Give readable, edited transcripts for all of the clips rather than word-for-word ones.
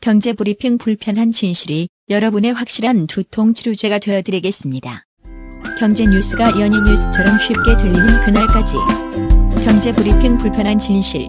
경제브리핑 불편한 진실이 여러분의 확실한 두통 치료제가 되어드리겠습니다. 경제 뉴스가 연예 뉴스처럼 쉽게 들리는 그날까지. 경제브리핑 불편한 진실.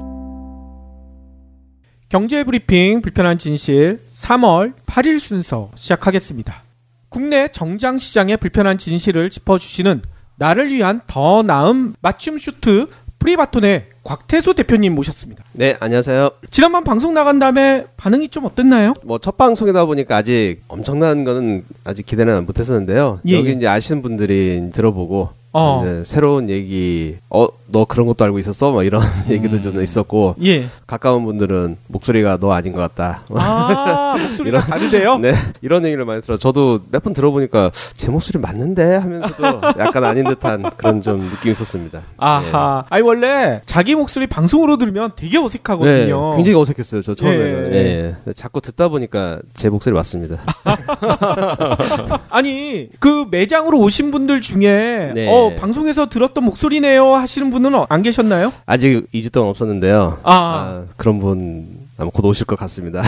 경제브리핑 불편한 진실 3월 8일 순서 시작하겠습니다. 국내 정장시장의 불편한 진실을 짚어주시는 나를 위한 더 나은 맞춤 슈트 프리바톤의 곽태수 대표님 모셨습니다. 네, 안녕하세요. 지난번 방송 나간 다음에 반응이 좀 어땠나요? 뭐 첫 방송이다 보니까 아직 엄청난 거는 아직 기대는 못했었는데요. 예. 여기 이제 아시는 분들이 들어보고 이제 새로운 얘기, 너 그런 것도 알고 있었어? 뭐 이런 얘기도 좀 있었고, 예. 가까운 분들은 목소리가 너 아닌 것 같다. 아, 목소리가 다르대요? 네, 이런 얘기를 많이 들어. 저도 몇 번 들어보니까 제 목소리 맞는데 하면서도 약간 아닌 듯한 그런 좀 느낌이 있었습니다. 아하. 아니 원래 자기 목소리 방송으로 들으면 되게 어색하거든요. 네, 굉장히 어색했어요. 저 처음에는. 예. 네. 자꾸 듣다 보니까 제 목소리 맞습니다. 아니 그 매장으로 오신 분들 중에 네. 방송에서 들었던 목소리네요 하시는 분은 안 계셨나요? 아직 2주 동안 없었는데요. 그런 분 아마 곧 오실 것 같습니다.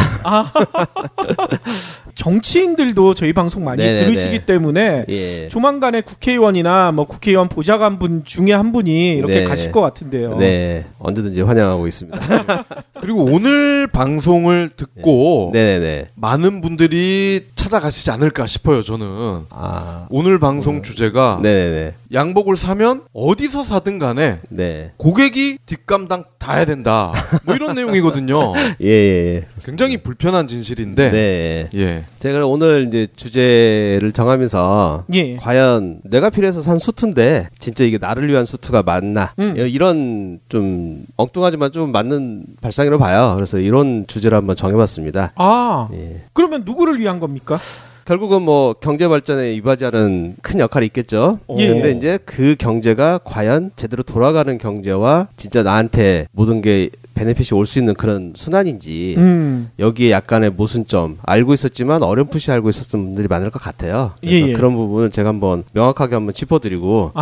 정치인들도 저희 방송 많이 네네네. 들으시기 때문에 예. 조만간에 국회의원이나 뭐 국회의원 보좌관분 중에 한 분이 이렇게 네. 가실 것 같은데요. 네, 언제든지 환영하고 있습니다. 그리고 오늘 방송을 듣고 네네네. 많은 분들이 찾아가시지 않을까 싶어요. 저는 오늘 방송 주제가 네네네. 양복을 사면 어디서 사든 간에 네. 고객이 뒷감당 다 해야 된다. 뭐 이런 내용이거든요. 예. 굉장히 불편한 진실인데. 네. 예. 제가 오늘 이제 주제를 정하면서 예. 과연 내가 필요해서 산 수트인데 진짜 이게 나를 위한 수트가 맞나 이런 좀 엉뚱하지만 좀 맞는 발상이라고 봐요. 그래서 이런 주제를 한번 정해봤습니다. 예. 그러면 누구를 위한 겁니까? 결국은 뭐 경제 발전에 이바지하는 큰 역할이 있겠죠. 예. 근데 이제 그 경제가 과연 제대로 돌아가는 경제와 진짜 나한테 모든 게 베네핏이 올 수 있는 그런 순환인지 여기에 약간의 모순점 알고 있었지만 어렴풋이 알고 있었던 분들이 많을 것 같아요. 그래서 그런 부분을 제가 한번 명확하게 한번 짚어드리고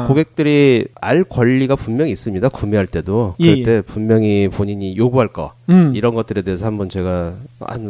고객들이 알 권리가 분명히 있습니다. 구매할 때도 그럴 때 분명히 본인이 요구할 거 이런 것들에 대해서 한번 제가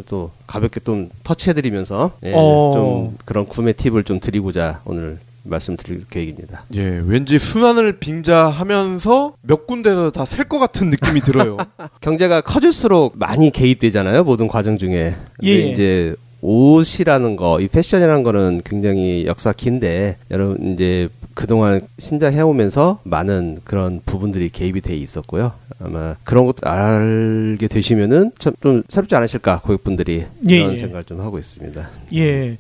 또 가볍게 좀 터치해드리면서 좀 그런 구매 팁을 좀 드리고자 오늘 말씀드릴 계획입니다. 예, 왠지 순환을 빙자하면서 몇 군데서 다 셀 것 같은 느낌이 들어요. 경제가 커질수록 많이 개입되잖아요. 모든 과정 중에. 근데 이제 옷이라는 거, 이 패션이라는 거는 굉장히 역사 긴데 여러분 이제 그동안 신장해 오면서 많은 그런 부분들이 개입이 돼 있었고요. 아마 그런 것도 알게 되시면은 참 좀 새롭지 않으실까 고객분들이 이런 생각을 좀 하고 있습니다. 예.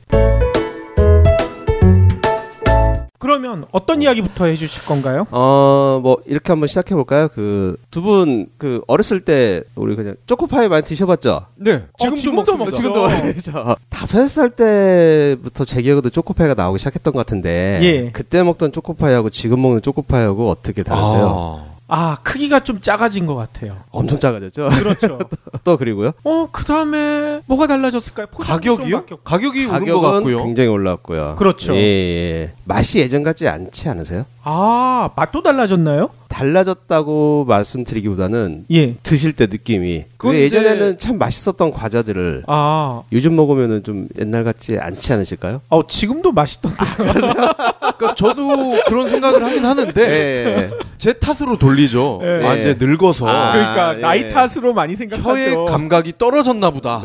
그러면 어떤 이야기부터 해주실 건가요? 뭐 이렇게 한번 시작해 볼까요? 그 두 분 그 어렸을 때 우리 그냥 초코파이 많이 드셔봤죠? 네, 지금도 먹습니다. 지금도 먹죠. 5살 때부터 제 기억에도 초코파이가 나오기 시작했던 것 같은데 그때 먹던 초코파이하고 지금 먹는 초코파이하고 어떻게 다르세요? 크기가 좀 작아진 것 같아요. 엄청 작아졌죠? 그렇죠. 또 그리고요? 그 다음에 뭐가 달라졌을까요? 가격이요? 가격이 오른 것 가격은 같고요. 굉장히 올랐고요. 그렇죠. 예. 맛이 예전 같지 않지 않으세요? 맛도 달라졌나요? 달라졌다고 말씀드리기보다는 드실 때 느낌이 그게 예전에는 참 맛있었던 과자들을 요즘 먹으면은 좀 옛날 같지 않지 않으실까요? 지금도 맛있던데. 그러니까 저도 그런 생각을 하긴 하는데 제 탓으로 돌리죠. 이제 늙어서 그러니까 나이 탓으로 많이 생각하죠. 혀의 감각이 떨어졌나 보다.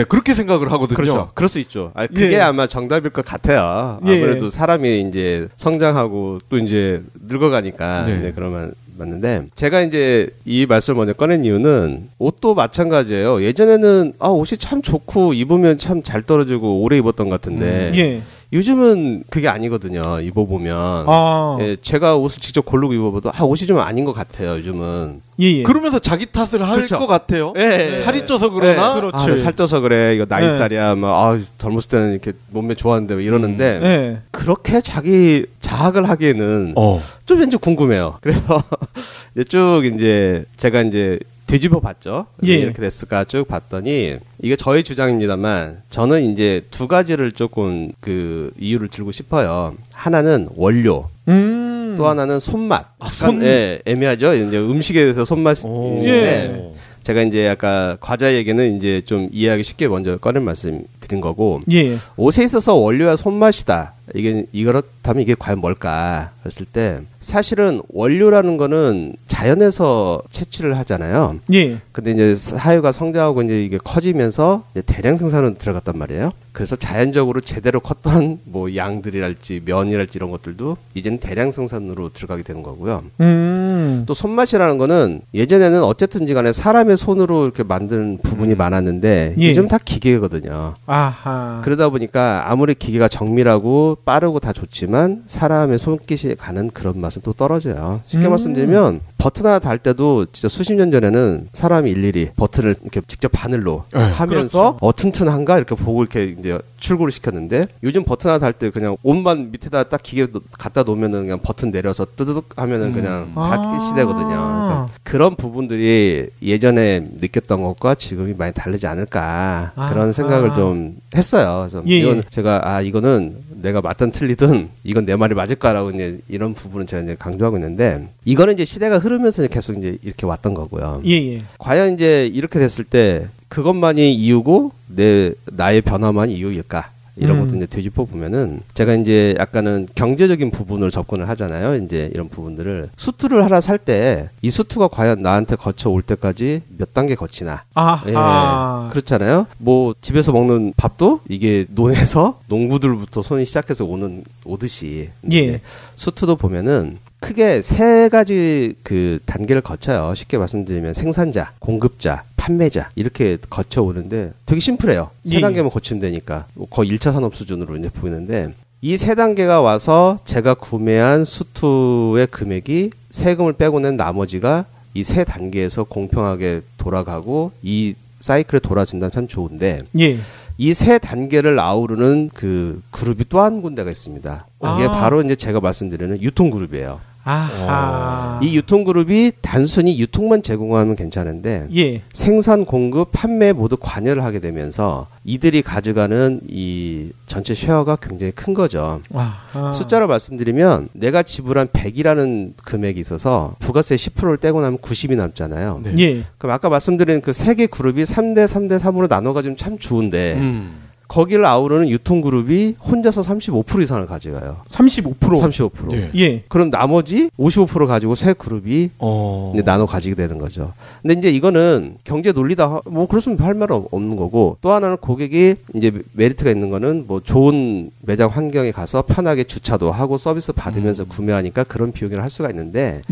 그렇게 생각을 하거든요. 그렇죠. 그럴 수 있죠. 그게 아마 정답일 것 같아요. 아무래도 사람이 이제 성장하고 또 이제 늙어가니까 이제 그러면 맞는데 제가 이제 이 말씀을 먼저 꺼낸 이유는 옷도 마찬가지예요. 예전에는 옷이 참 좋고 입으면 참 잘 떨어지고 오래 입었던 것 같은데 요즘은 그게 아니거든요. 입어보면 제가 옷을 직접 고르고 입어봐도 옷이 좀 아닌 것 같아요. 요즘은 그러면서 자기 탓을 할 것 같아요. 살이 쪄서 그러나 그렇죠. 살쪄서 그래. 이거 나이 살이야. 젊었을 때는 이렇게 몸매 좋았는데 이러는데 그렇게 자기 자학을 하기에는 좀 왠지 궁금해요. 그래서 쭉 이제 제가 이제 뒤집어 봤죠. 이렇게 됐을까 쭉 봤더니 이게 저의 주장입니다만 저는 이제 두 가지를 조금 그 이유를 들고 싶어요. 하나는 원료. 또 하나는 손맛. 애매하죠. 이제 음식에 대해서 손맛이 있는데 제가 이제 아까 과자 얘기는 이제 좀 이해하기 쉽게 먼저 꺼낸 말씀 드린 거고 예. 옷에 있어서 원료와 손맛이다. 이렇다면 이게 과연 뭘까 했을 때 사실은 원료라는 거는 자연에서 채취를 하잖아요. 예. 근데 이제 사유가 성장하고 이제 이게 커지면서 이제 대량 생산으로 들어갔단 말이에요. 그래서 자연적으로 제대로 컸던 뭐 양들이랄지 면이랄지 이런 것들도 이제는 대량 생산으로 들어가게 되는 거고요. 또 손맛이라는 거는 예전에는 어쨌든지 간에 사람의 손으로 이렇게 만든 부분이 많았는데 예. 요즘 다 기계거든요. 아하. 그러다 보니까 아무리 기계가 정밀하고 빠르고 다 좋지만 사람의 손깃이 가는 그런 맛은 또 떨어져요. 쉽게 말씀드리면 버튼 하나 달 때도 진짜 수십 년 전에는 사람이 일일이 버튼을 이렇게 직접 바늘로 하면서 그렇죠. 튼튼한가 이렇게 보고 이렇게 이제 출고를 시켰는데 요즘 버튼 하나 달 때 그냥 옷만 밑에다 딱 기계 갖다 놓으면은 그냥 버튼 내려서 뜨드득 하면은 그냥 바뀌 시대거든요. 그러니까 그런 부분들이 예전에 느꼈던 것과 지금이 많이 다르지 않을까 그런 생각을 좀 했어요. 그래서 이건 제가 이거는 내가 맞든 틀리든 이건 내 말이 맞을까라고 이제 이런 부분은 제가 이제 강조하고 있는데 이거는 이제 시대가 흐르면서 계속 이제 이렇게 왔던 거고요. 예. 과연 이제 이렇게 됐을 때 그것만이 이유고 나의 변화만이 이유일까? 이런 것도 이제 되짚어 보면은 제가 이제 약간은 경제적인 부분으로 접근을 하잖아요. 이제 이런 부분들을 수트를 하나 살 때 이 수트가 과연 나한테 거쳐 올 때까지 몇 단계 거치나. 예, 그렇잖아요. 뭐 집에서 먹는 밥도 이게 논에서 농부들부터 손이 시작해서 오듯이 예. 수트도 보면은 크게 세 가지 그 단계를 거쳐요. 쉽게 말씀드리면 생산자, 공급자, 판매자 이렇게 거쳐 오는데 되게 심플해요. 세 단계만 거치면 되니까 거의 1차 산업 수준으로 이제 보이는데 이 세 단계가 와서 제가 구매한 수트의 금액이 세금을 빼고 낸 나머지가 이 세 단계에서 공평하게 돌아가고 이 사이클에 돌아준다면 참 좋은데 이 세 단계를 아우르는 그 그룹이 또 한 군데가 있습니다. 그게 바로 이제 제가 말씀드리는 유통그룹이에요. 이 유통그룹이 단순히 유통만 제공하면 괜찮은데 생산, 공급, 판매 모두 관여를 하게 되면서 이들이 가져가는 이 전체 쉐어가 굉장히 큰 거죠. 숫자로 말씀드리면 내가 지불한 100이라는 금액이 있어서 부가세 10%를 떼고 나면 90이 남잖아요. 그럼 아까 말씀드린 그 세 개 그룹이 3대 3대 3으로 나눠가지면 참 좋은데 거기를 아우르는 유통그룹이 혼자서 35% 이상을 가져가요. 35%. 그럼 나머지 55% 가지고 세 그룹이 이제 나눠 가지게 되는 거죠. 근데 이제 이거는 경제 논리다. 뭐 그렇으면 할 말은 없는 거고 또 하나는 고객이 이제 메리트가 있는 거는 뭐 좋은 매장 환경에 가서 편하게 주차도 하고 서비스 받으면서 구매하니까 그런 비용을 할 수가 있는데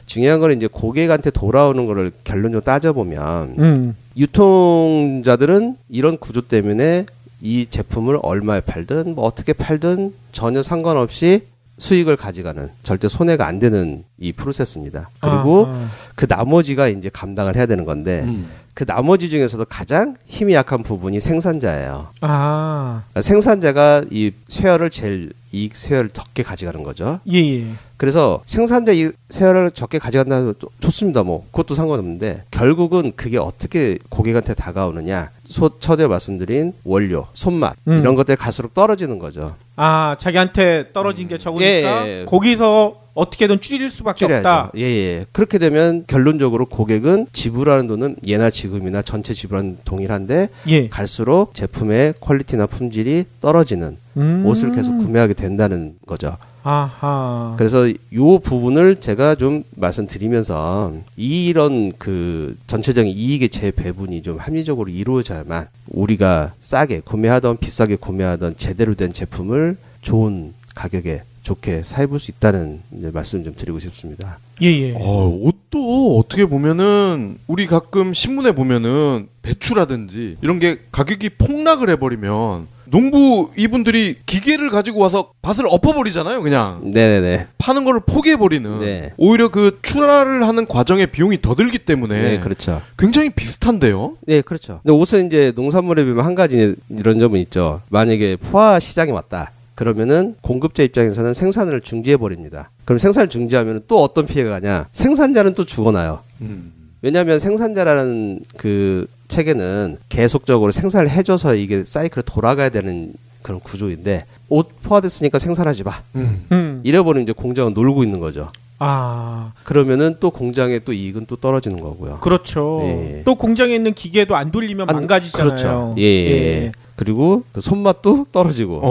중요한 거는 이제 고객한테 돌아오는 거를 결론적으로 따져보면 유통자들은 이런 구조 때문에 이 제품을 얼마에 팔든 뭐 어떻게 팔든 전혀 상관없이 수익을 가져가는 절대 손해가 안 되는 이 프로세스입니다. 그리고 그 나머지가 이제 감당을 해야 되는 건데 그 나머지 중에서도 가장 힘이 약한 부분이 생산자예요. 생산자가 이 쉐어를 제일 이익 쉐어를 적게 가져가는 거죠. 그래서 생산자 이 쉐어를 적게 가져간다면 좋습니다. 뭐 그것도 상관없는데 결국은 그게 어떻게 고객한테 다가오느냐. 처음에 말씀드린 원료, 손맛 이런 것들 갈수록 떨어지는 거죠. 자기한테 떨어진 게 적으니까 거기서 어떻게든 줄일 수밖에 없다. 그렇게 되면 결론적으로 고객은 지불하는 돈은 예나 지금이나 전체 지불하는 동일한데 갈수록 제품의 퀄리티나 품질이 떨어지는 옷을 계속 구매하게 된다는 거죠. 그래서 요 부분을 제가 좀 말씀드리면서 이런 그 전체적인 이익의 재배분이 좀 합리적으로 이루어져야만 우리가 싸게 구매하던 비싸게 구매하던 제대로 된 제품을 좋은 가격에 좋게 사입을 수 있다는 말씀 좀 드리고 싶습니다. 옷도 어떻게 보면은 우리 가끔 신문에 보면은 배추라든지 이런 게 가격이 폭락을 해버리면 농부 이분들이 기계를 가지고 와서 밭을 엎어버리잖아요, 그냥. 파는 거를 포기해버리는. 오히려 그 출하를 하는 과정에 비용이 더 들기 때문에. 굉장히 비슷한데요. 그렇죠. 근데 옷은 이제 농산물에 비하면 한 가지 이런 점은 있죠. 만약에 포화 시장이 왔다. 그러면은 공급자 입장에서는 생산을 중지해 버립니다. 그럼 생산을 중지하면 또 어떤 피해가 가냐? 생산자는 또 죽어나요. 왜냐하면 생산자라는 그 체계는 계속적으로 생산을 해줘서 이게 사이클에 돌아가야 되는 그런 구조인데 옷 포화됐으니까 생산하지 마. 이래버리면 이제 공장은 놀고 있는 거죠. 그러면은 또 공장의 또 이익은 또 떨어지는 거고요. 그렇죠. 예. 또 공장에 있는 기계도 안 돌리면 망가지잖아요. 그렇죠. 예. 그리고 그 손맛도 떨어지고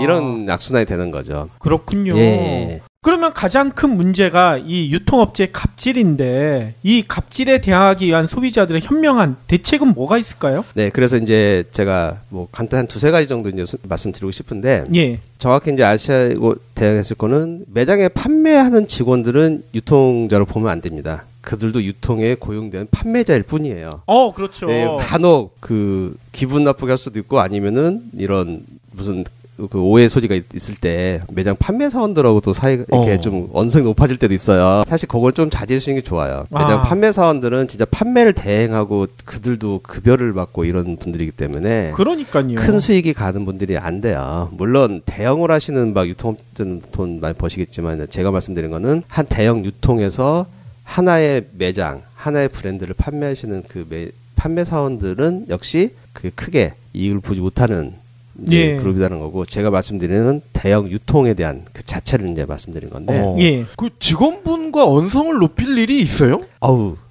이런 악순환이 되는 거죠. 그렇군요. 예. 그러면 가장 큰 문제가 이 유통업체의 갑질인데 이 갑질에 대항하기 위한 소비자들의 현명한 대책은 뭐가 있을까요? 네, 그래서 이제 제가 뭐 간단한 두세 가지 정도 이제 말씀드리고 싶은데 예. 정확히 이제 아시고 대응했을 거는 매장에 판매하는 직원들은 유통자로 보면 안 됩니다. 그들도 유통에 고용된 판매자일 뿐이에요. 그렇죠. 네, 간혹 그 기분 나쁘게 할 수도 있고 아니면은 이런 무슨 그 오해 소리가 있을 때 매장 판매 사원들하고 또 사이가 이렇게 좀 언성이 높아질 때도 있어요. 사실 그걸 좀 자제해 주시는 게 좋아요. 매장 판매 사원들은 진짜 판매를 대행하고 그들도 급여를 받고 이런 분들이기 때문에 그러니까요. 큰 수익이 가는 분들이 안 돼요. 물론 대형을 하시는 막 유통업체는 돈 많이 버시겠지만 제가 말씀드린 거는 한 대형 유통에서 하나의 매장, 하나의 브랜드를 판매하시는 그 판매 사원들은 역시 그게 크게 이익을 보지 못하는 그룹이라는 거고 제가 말씀드리는 대형 유통에 대한 그 자체를 이제 말씀드린 건데 그 직원분과 언성을 높일 일이 있어요?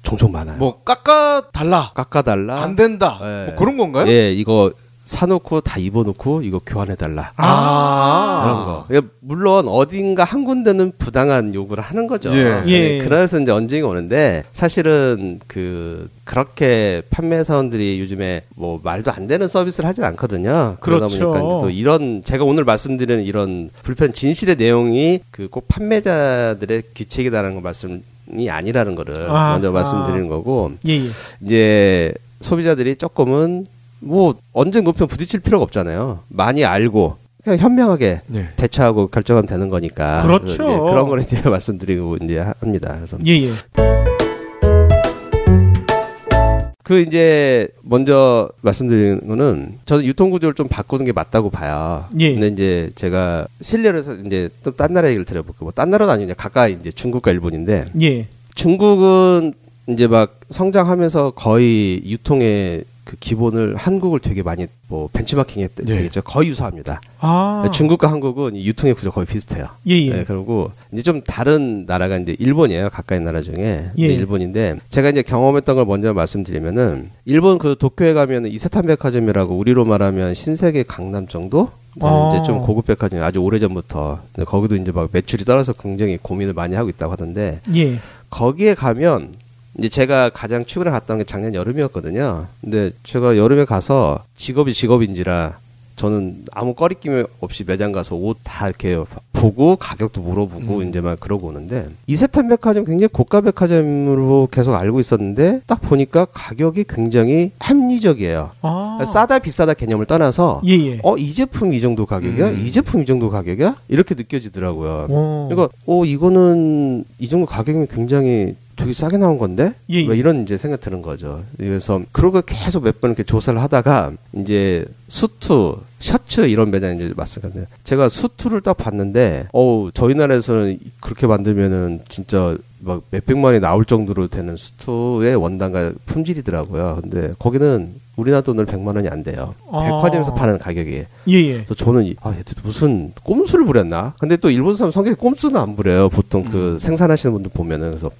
종종 많아요. 뭐 깎아달라 안 된다 뭐 그런 건가요? 예, 이거 사놓고 다 입어놓고 이거 교환해달라. 그런 거. 물론 어딘가 한 군데는 부당한 요구를 하는 거죠. 그래서 이제 언쟁이 오는데 사실은 그렇게 판매 사원들이 요즘에 뭐 말도 안 되는 서비스를 하진 않거든요. 그러다 보니까 이제 또 이런 제가 오늘 말씀드리는 이런 불편 진실의 내용이 꼭 판매자들의 귀책이다라는 거 말씀이 아니라는 거를 먼저 말씀드리는 거고 이제 소비자들이 조금은 뭐 언쟁 높이면 부딪힐 필요가 없잖아요. 많이 알고 그냥 현명하게 대처하고 결정하면 되는 거니까. 그렇죠. 그런 걸 이제 말씀드리고 이제 합니다. 그래서 그 이제 먼저 말씀드리는 거는 저는 유통 구조를 좀 바꾸는 게 맞다고 봐요. 근데 이제 제가 실례로 해서 이제 또 딴 나라 얘기를 드려볼게요. 뭐 딴 나라도 아니고 가까이 이제 중국과 일본인데 중국은 이제 막 성장하면서 거의 유통의 그 기본을 한국을 되게 많이 뭐 벤치마킹 되겠죠. 거의 유사합니다. 중국과 한국은 유통의 구조 거의 비슷해요. 그리고 이제 좀 다른 나라가 이제 일본이에요. 가까이 나라 중에 일본인데 제가 이제 경험했던 걸 먼저 말씀드리면은 일본 그 도쿄에 가면은 이세탄 백화점이라고 우리로 말하면 신세계 강남 정도 이제 좀 고급 백화점이 아주 오래전부터 거기도 이제 막 매출이 떨어져서 굉장히 고민을 많이 하고 있다고 하던데 거기에 가면 이제 제가 가장 최근에 갔던 게 작년 여름이었거든요. 근데 제가 여름에 가서 직업이 직업인지라 저는 아무 꺼리낌 없이 매장 가서 옷 다 이렇게 보고 가격도 물어보고 이제 막 그러고 오는데 이세탄 백화점 굉장히 고가 백화점으로 계속 알고 있었는데 딱 보니까 가격이 굉장히 합리적이에요. 싸다 비싸다 개념을 떠나서 이 제품 이 정도 가격이야? 이 제품 이 정도 가격이야? 이렇게 느껴지더라고요. 그러니까 이거는 이 정도 가격이면 굉장히 되게 싸게 나온 건데? 뭐 이런 이제 생각 드는 거죠. 그래서 그러고 계속 몇 번 이렇게 조사를 하다가 이제 수트, 셔츠 이런 매장 이제 맞습니다. 제가 수트를 딱 봤는데 저희 나라에서는 그렇게 만들면은 진짜 막 몇백만이 나올 정도로 되는 수트의 원단과 품질이더라고요. 근데 거기는 우리나라 돈으로 100만 원이 안 돼요. 백화점에서 파는 가격이. 그래서 저는 얘들 무슨 꼼수를 부렸나? 근데 또 일본 사람 성격이 꼼수는 안 부려요. 보통 그 생산하시는 분들 보면은. 그래서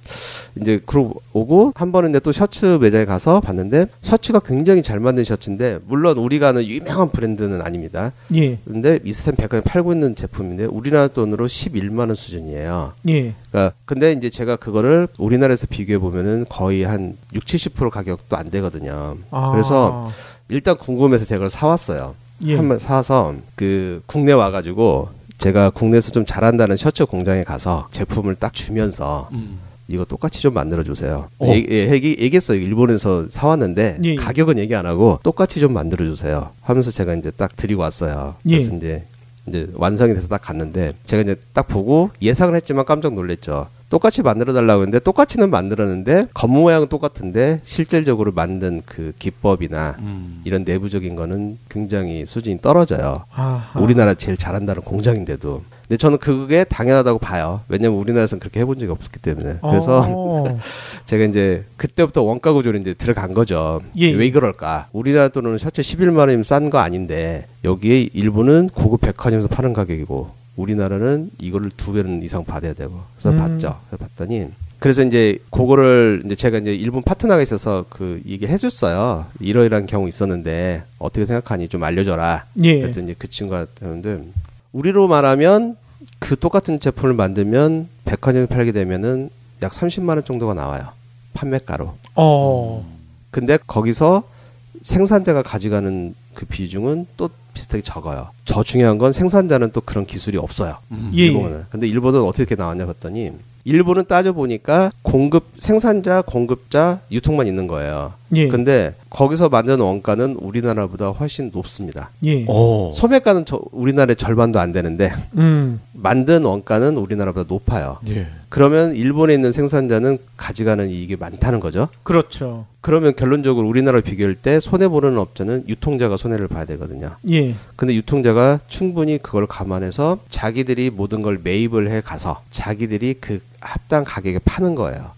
이제 그러고 오고 한 번은 또 셔츠 매장에 가서 봤는데 셔츠가 굉장히 잘 만든 셔츠인데 물론 우리가 아는 유명한 브랜드는 아닙니다. 근데 이세탄 백화점에 팔고 있는 제품인데 우리나라 돈으로 11만 원 수준이에요. 그러니까 근데 이제 제가 그거를 우리나라에서 비교해 보면은 거의 한 60-70% 가격도 안 되거든요. 그래서 일단 궁금해서 제가 그걸 사왔어요. 한번 사서 그 국내 와가지고 제가 국내에서 좀 잘한다는 셔츠 공장에 가서 제품을 딱 주면서 이거 똑같이 좀 만들어주세요. 얘기했어요. 일본에서 사왔는데 가격은 얘기 안 하고 똑같이 좀 만들어주세요. 하면서 제가 이제 딱 드리고 왔어요. 그래서 이제 완성이 돼서 딱 갔는데 제가 이제 딱 보고 예상을 했지만 깜짝 놀랐죠. 똑같이 만들어 달라고 했는데 똑같이는 만들었는데 겉 모양은 똑같은데 실질적으로 만든 그 기법이나 이런 내부적인 거는 굉장히 수준이 떨어져요. 우리나라 제일 잘한다는 공장인데도. 근데 저는 그게 당연하다고 봐요. 왜냐면 우리나라에서는 그렇게 해본 적이 없었기 때문에. 그래서 제가 이제 그때부터 원가 구조로 이제 들어간 거죠. 왜 그럴까? 우리나라 돈은 셔츠 11만 원이면 싼 거 아닌데 여기에 일본은 고급 백화점에서 파는 가격이고 우리나라는 이거를 2배는 이상 받아야 되고. 그래서 봤죠. 그래서 봤더니 그래서 이제 그거를 이제 제가 이제 일본 파트너가 있어서 그 얘기를 해줬어요. 이러이러한 경우 있었는데 어떻게 생각하니 좀 알려줘라. 예. 그랬더니 이제 그 친구가 했는데 우리로 말하면 그 똑같은 제품을 만들면 백화점에 팔게 되면은 약 30만 원 정도가 나와요. 판매가로. 근데 거기서 생산자가 가져가는 그 비중은 또 비슷하게 적어요. 더 중요한 건 생산자는 또 그런 기술이 없어요. 일본은. 근데 일본은 어떻게 나왔냐 봤더니 일본은 따져보니까 생산자, 공급자, 유통만 있는 거예요. 예. 근데 거기서 만드는 원가는 우리나라보다 훨씬 높습니다. 예. 소매가는 우리나라의 절반도 안 되는데 만든 원가는 우리나라보다 높아요. 예. 그러면 일본에 있는 생산자는 가져가는 이익이 많다는 거죠. 그렇죠. 그러면 결론적으로 우리나라를 비교할 때 손해보는 업자는 유통자가 손해를 봐야 되거든요. 예. 근데 유통자가 충분히 그걸 감안해서 자기들이 모든 걸 매입을 해 가서 자기들이 그 합당 가격에 파는 거예요.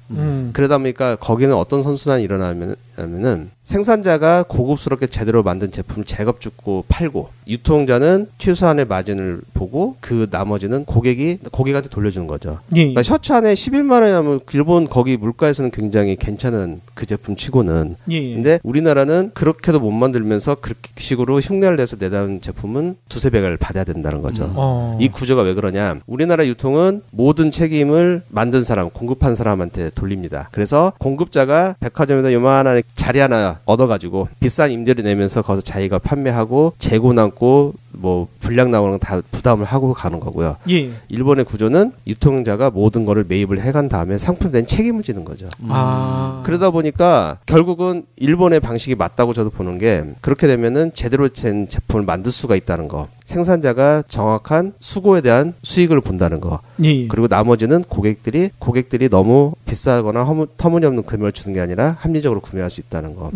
그러다 보니까 거기는 어떤 선순환이 일어나면은 생산자가 고급스럽게 제대로 만든 제품을 제값 주고 팔고 유통자는 최소한의 마진을 보고 그 나머지는 고객한테 돌려주는 거죠. 예. 그러니까 셔츠 안에 11만 원이면 일본 거기 물가에서는 굉장히 괜찮은 그 제품 치고는. 예. 근데 우리나라는 그렇게도 못 만들면서 그렇게 식으로 흉내를 내서 내다는 제품은 두세 배를 받아야 된다는 거죠. 이 구조가 왜 그러냐? 우리나라 유통은 모든 책임을 만든 사람, 공급한 사람한테 돌립니다. 그래서 공급자가 백화점에다 요만한 자리 하나 얻어가지고 비싼 임대료 내면서 거기서 자기가 판매하고 재고 남고 뭐 불량 나오는 거 다 부담을 하고 가는 거고요. 예. 일본의 구조는 유통자가 모든 거를 매입을 해간 다음에 상품에 대한 책임을 지는 거죠. 그러다 보니까 결국은 일본의 방식이 맞다고 저도 보는 게 그렇게 되면은 제대로 된 제품을 만들 수가 있다는 거. 생산자가 정확한 수고에 대한 수익을 본다는 거. 예. 그리고 나머지는 고객들이 너무 비싸거나 터무니없는 금액을 주는 게 아니라 합리적으로 구매할 수 있다는 거.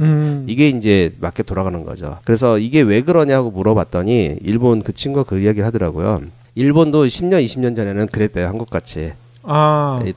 이게 이제 맞게 돌아가는 거죠. 그래서 이게 왜 그러냐고 물어봤더니 일본 그 친구가 그 이야기를 하더라고요. 일본도 10년, 20년 전에는 그랬대요. 한국같이.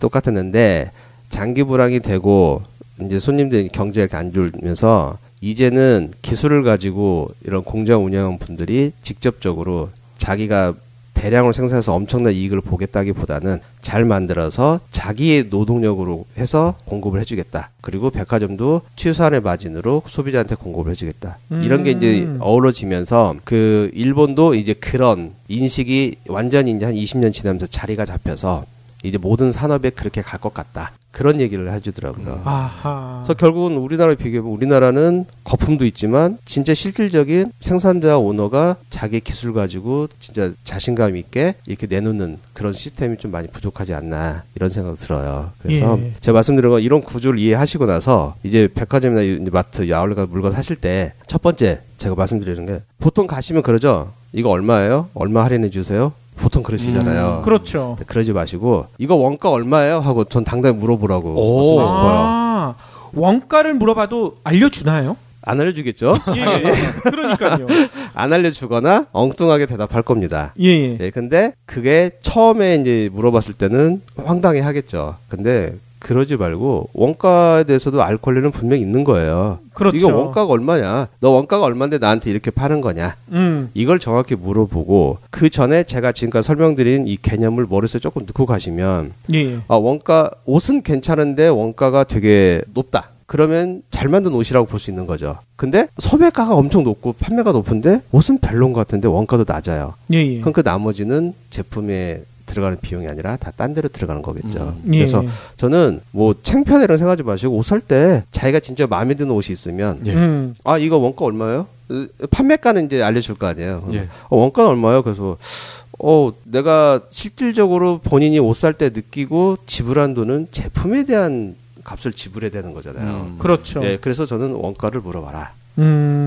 똑같았는데 장기 불황이 되고 이제 손님들 경제가 이렇게 안 좋으면서 이제는 기술을 가지고 이런 공장 운영하는 분들이 직접적으로 자기가 대량으로 생산해서 엄청난 이익을 보겠다기보다는 잘 만들어서 자기의 노동력으로 해서 공급을 해주겠다. 그리고 백화점도 최소한의 마진으로 소비자한테 공급을 해주겠다. 이런 게 이제 어우러지면서 그 일본도 이제 그런 인식이 완전히 이제 한 20년 지나면서 자리가 잡혀서 이제 모든 산업에 그렇게 갈 것 같다. 그런 얘기를 해주더라고요. 그래서 결국은 우리나라에 비교하면 우리나라는 거품도 있지만 진짜 실질적인 생산자 오너가 자기 기술 가지고 진짜 자신감 있게 이렇게 내놓는 그런 시스템이 좀 많이 부족하지 않나 이런 생각이 들어요. 그래서 제가 말씀드린 건 이런 구조를 이해하시고 나서 이제 백화점이나 마트, 아울렛 물건 사실 때 첫 번째 제가 말씀드리는 게 보통 가시면 그러죠. 이거 얼마예요? 얼마 할인해 주세요? 보통 그러시잖아요. 그렇죠. 그러지 마시고 이거 원가 얼마예요? 하고 전 당당히 물어보라고 말씀드리고 싶어요. 원가를 물어봐도 알려주나요? 안 알려주겠죠? 예. 그러니까요. 안 알려주거나 엉뚱하게 대답할 겁니다. 예. 네, 근데 그게 처음에 이제 물어봤을 때는 황당해 하겠죠. 근데 그러지 말고 원가에 대해서도 알 권리는 분명히 있는 거예요. 그렇죠. 이거 원가가 얼마냐? 너 원가가 얼마인데 나한테 이렇게 파는 거냐? 이걸 정확히 물어보고 그 전에 제가 지금까지 설명드린 이 개념을 머릿속에 조금 넣고 가시면 원가 옷은 괜찮은데 원가가 되게 높다. 그러면 잘 만든 옷이라고 볼 수 있는 거죠. 근데 소매가가 엄청 높고 판매가 높은데 옷은 별론 것 같은데 원가도 낮아요. 그럼 그 나머지는 제품에 들어가는 비용이 아니라 다 딴 데로 들어가는 거겠죠. 그래서 저는 뭐 창피하다는 생각하지 마시고 옷 살 때 자기가 진짜 마음에 드는 옷이 있으면 이거 원가 얼마예요? 판매가는 이제 알려줄 거 아니에요. 원가는 얼마예요? 그래서 내가 실질적으로 본인이 옷 살 때 느끼고 지불한 돈은 제품에 대한 값을 지불해야 되는 거잖아요. 그렇죠. 그래서 저는 원가를 물어봐라.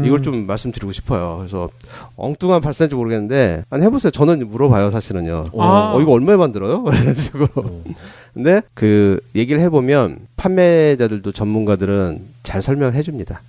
이걸 좀 말씀드리고 싶어요. 그래서 엉뚱한 발상인지 모르겠는데 해보세요. 저는 물어봐요. 사실은요. 이거 얼마에 만들어요? 그래가지고 근데 그 얘기를 해보면 판매자들도 전문가들은 잘 설명을 해줍니다.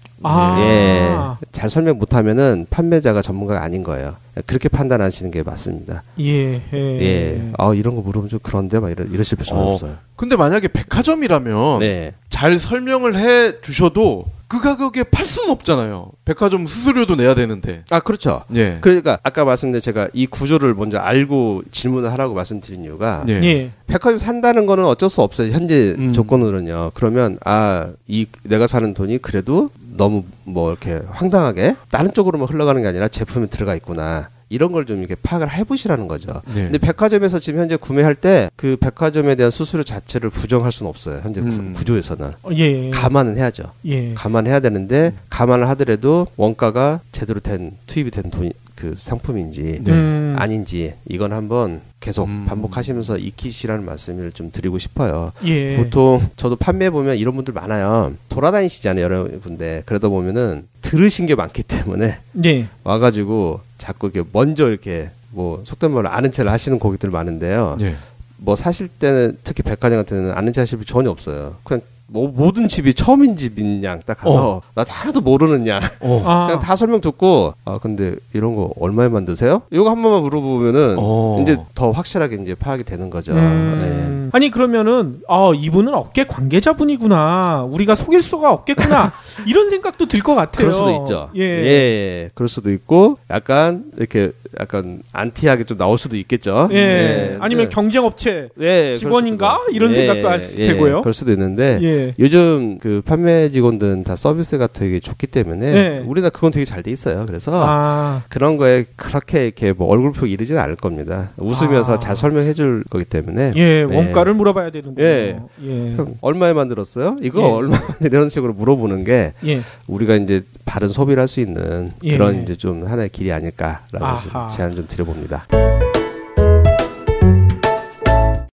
잘 설명 못하면은 판매자가 전문가가 아닌 거예요. 그렇게 판단하시는 게 맞습니다. 이런 거 물으면 좀 그런데 막 이러실 필요는 없어요. 근데 만약에 백화점이라면 잘 설명을 해 주셔도 그 가격에 팔 수는 없잖아요. 백화점 수수료도 내야 되는데. 아, 그렇죠. 예. 그러니까 아까 말씀드린 제가 이 구조를 먼저 알고 질문을 하라고 말씀드린 이유가 예. 예. 백화점 산다는 거는 어쩔 수 없어요. 현재 조건으로는요. 그러면 이 내가 사는 돈이 그래도 너무 뭐 이렇게 황당하게 다른 쪽으로만 흘러가는 게 아니라 제품에 들어가 있구나. 이런 걸 좀 이렇게 파악을 해보시라는 거죠. 네. 근데 백화점에서 지금 현재 구매할 때 그 백화점에 대한 수수료 자체를 부정할 수는 없어요. 현재 구조에서는. 예. 감안은 해야죠. 예. 감안해야 되는데 감안을 하더라도 원가가 제대로 된 투입이 된 돈이 그 상품인지 네. 아닌지 이건 한번 계속 반복하시면서 익히시라는 말씀을 좀 드리고 싶어요. 예. 보통 저도 판매 보면 이런 분들 많아요. 돌아다니시잖아요, 여러분들. 그러다 보면은 들으신 게 많기 때문에 예. 와가지고 자꾸 이렇게 먼저 이렇게 뭐 속된 말로 아는 체를 하시는 고객들 많은데요. 예. 뭐 사실 때는 특히 백화점 같은 데는 아는 체 하실 분 전혀 없어요. 그냥 뭐 모든 집이 처음인 집인 양 딱 가서 나 하나도 모르는 양 그냥 다 설명 듣고 근데 이런 거 얼마에 만드세요? 이거 한 번만 물어보면은 이제 더 확실하게 이제 파악이 되는 거죠. 네. 아니 그러면은 이분은 업계 관계자분이구나. 우리가 속일 수가 없겠구나. 이런 생각도 들 것 같아요. 그럴 수도 있죠. 예. 예. 그럴 수도 있고 약간 이렇게 약간 안티하게 좀 나올 수도 있겠죠. 예. 예. 아니면 경쟁업체 예, 직원인가? 이런 생각도 할 수 되고요. 그럴 수도 있는데 예. 요즘 그 판매 직원들은 다 서비스가 되게 좋기 때문에 네. 우리나라 그건 되게 잘 돼 있어요. 그래서 그런 거에 그렇게 이렇게 뭐 얼굴표 이르지는 않을 겁니다. 웃으면서 잘 설명해 줄 거기 때문에 예, 원가를 물어봐야 되는군요. 예. 예. 그럼 얼마에 만들었어요? 이거 예. 얼마 이런 식으로 물어보는 게 예. 우리가 이제 바른 소비를 할 수 있는 예. 그런 이제 좀 하나의 길이 아닐까라고 좀 제안을 좀 드려봅니다.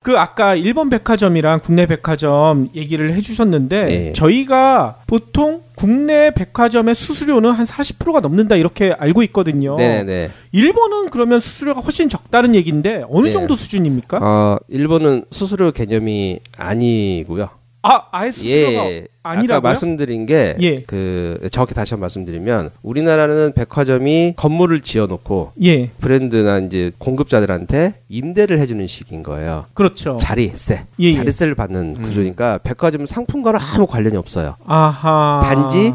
그 아까 일본 백화점이랑 국내 백화점 얘기를 해주셨는데 예. 저희가 보통 국내 백화점의 수수료는 한 40%가 넘는다 이렇게 알고 있거든요. 네네. 일본은 그러면 수수료가 훨씬 적다는 얘기인데 어느 네. 정도 수준입니까? 일본은 수수료 개념이 아니고요. 아예 수수료가 아니라고요? 아까 말씀드린 게 예. 정확히 다시 한번 말씀드리면 우리나라는 백화점이 건물을 지어놓고 예. 브랜드나 이제 공급자들한테 임대를 해주는 식인 거예요. 그렇죠. 자리세, 예. 자리세를 받는 구조니까 백화점 상품과는 아무 관련이 없어요. 아하. 단지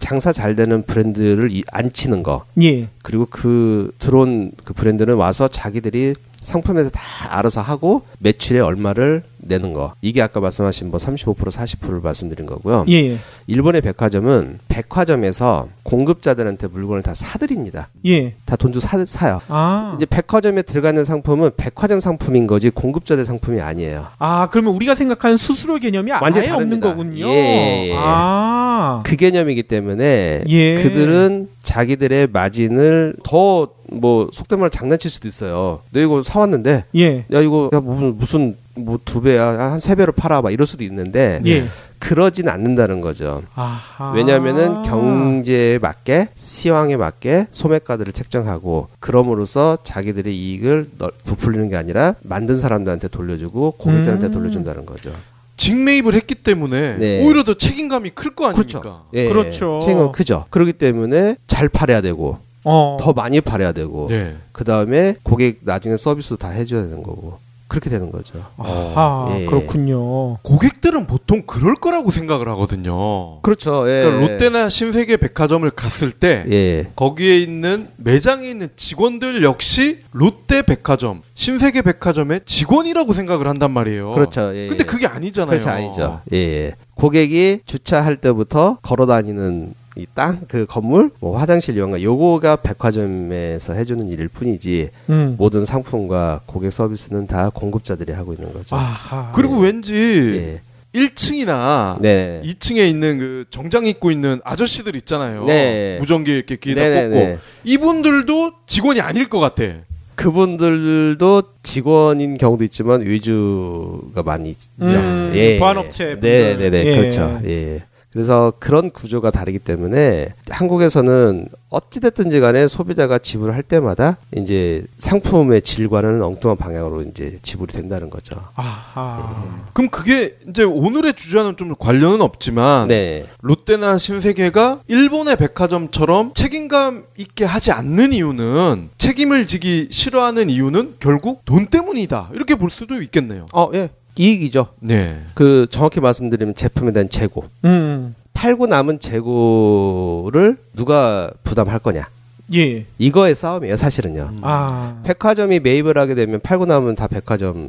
장사 잘 되는 브랜드를 안 치는 거. 예. 그리고 그 들어온 그 브랜드는 와서 자기들이 상품에서 다 알아서 하고 매출에 얼마를 내는 거. 이게 아까 말씀하신 뭐 35% 40%를 말씀드린 거고요. 예. 일본의 백화점은 백화점에서 공급자들한테 물건을 다 사드립니다. 예. 다 돈 주고 사요. 아. 이제 백화점에 들어가는 상품은 백화점 상품인 거지 공급자들 상품이 아니에요. 그러면 우리가 생각하는 수수료 개념이 완전히 아예 다릅니다. 없는 거군요. 예. 아. 그 개념이기 때문에 예. 그들은 자기들의 마진을 더 뭐 속된 말로 장난칠 수도 있어요. 너 이거 사왔는데 예. 야 이거 야 무슨 뭐 2배야 한 3배로 팔아 봐 이럴 수도 있는데 예. 그러진 않는다는 거죠. 아하. 왜냐하면은 경제에 맞게 시황에 맞게 소매가들을 책정하고 그럼으로써 자기들의 이익을 부풀리는 게 아니라 만든 사람들한테 돌려주고 고객들한테 돌려준다는 거죠. 직매입을 했기 때문에 네. 오히려 더 책임감이 클 거 아닙니까? 그렇죠. 예, 그렇죠. 책임은 크죠. 그렇기 때문에 잘 팔아야 되고 더 많이 팔아야 되고 네. 그 다음에 고객 나중에 서비스도 다 해줘야 되는 거고 그렇게 되는 거죠. 예. 그렇군요. 고객들은 보통 그럴 거라고 생각을 하거든요. 그렇죠. 예. 그러니까 롯데나 신세계 백화점을 갔을 때 예. 거기에 있는 매장에 있는 직원들 역시 롯데 백화점, 신세계 백화점의 직원이라고 생각을 한단 말이에요. 그렇죠. 예. 근데 그게 아니잖아요. 그렇죠. 아니죠. 예. 고객이 주차할 때부터 걸어 다니는 이 땅, 그 건물, 뭐 화장실 이용가 요거가 백화점에서 해주는 일일 뿐이지 모든 상품과 고객 서비스는 다 공급자들이 하고 있는 거죠. 아하. 그리고 왠지 1층이나 네. 2층에 있는 그 정장 입고 있는 아저씨들 있잖아요. 네. 무전기 이렇게 귀에다 네네네. 꽂고 이분들도 직원이 아닐 것 같아. 그분들도 직원인 경우도 있지만 외주가 많이 있죠. 보안업체 분들. 네네네. 예. 그렇죠. 예. 그래서 그런 구조가 다르기 때문에 한국에서는 어찌됐든지 간에 소비자가 지불을 할 때마다 이제 상품의 질과는 엉뚱한 방향으로 이제 지불이 된다는 거죠. 그럼 그게 이제 오늘의 주제와는 좀 관련은 없지만 네. 롯데나 신세계가 일본의 백화점처럼 책임감 있게 하지 않는 이유는 책임을 지기 싫어하는 이유는 결국 돈 때문이다. 이렇게 볼 수도 있겠네요. 예. 이익이죠. 네. 그 정확히 말씀드리면 제품에 대한 재고. 팔고 남은 재고를 누가 부담할 거냐. 예. 이거의 싸움이에요, 사실은요. 백화점이 매입을 하게 되면 팔고 남은 다 백화점이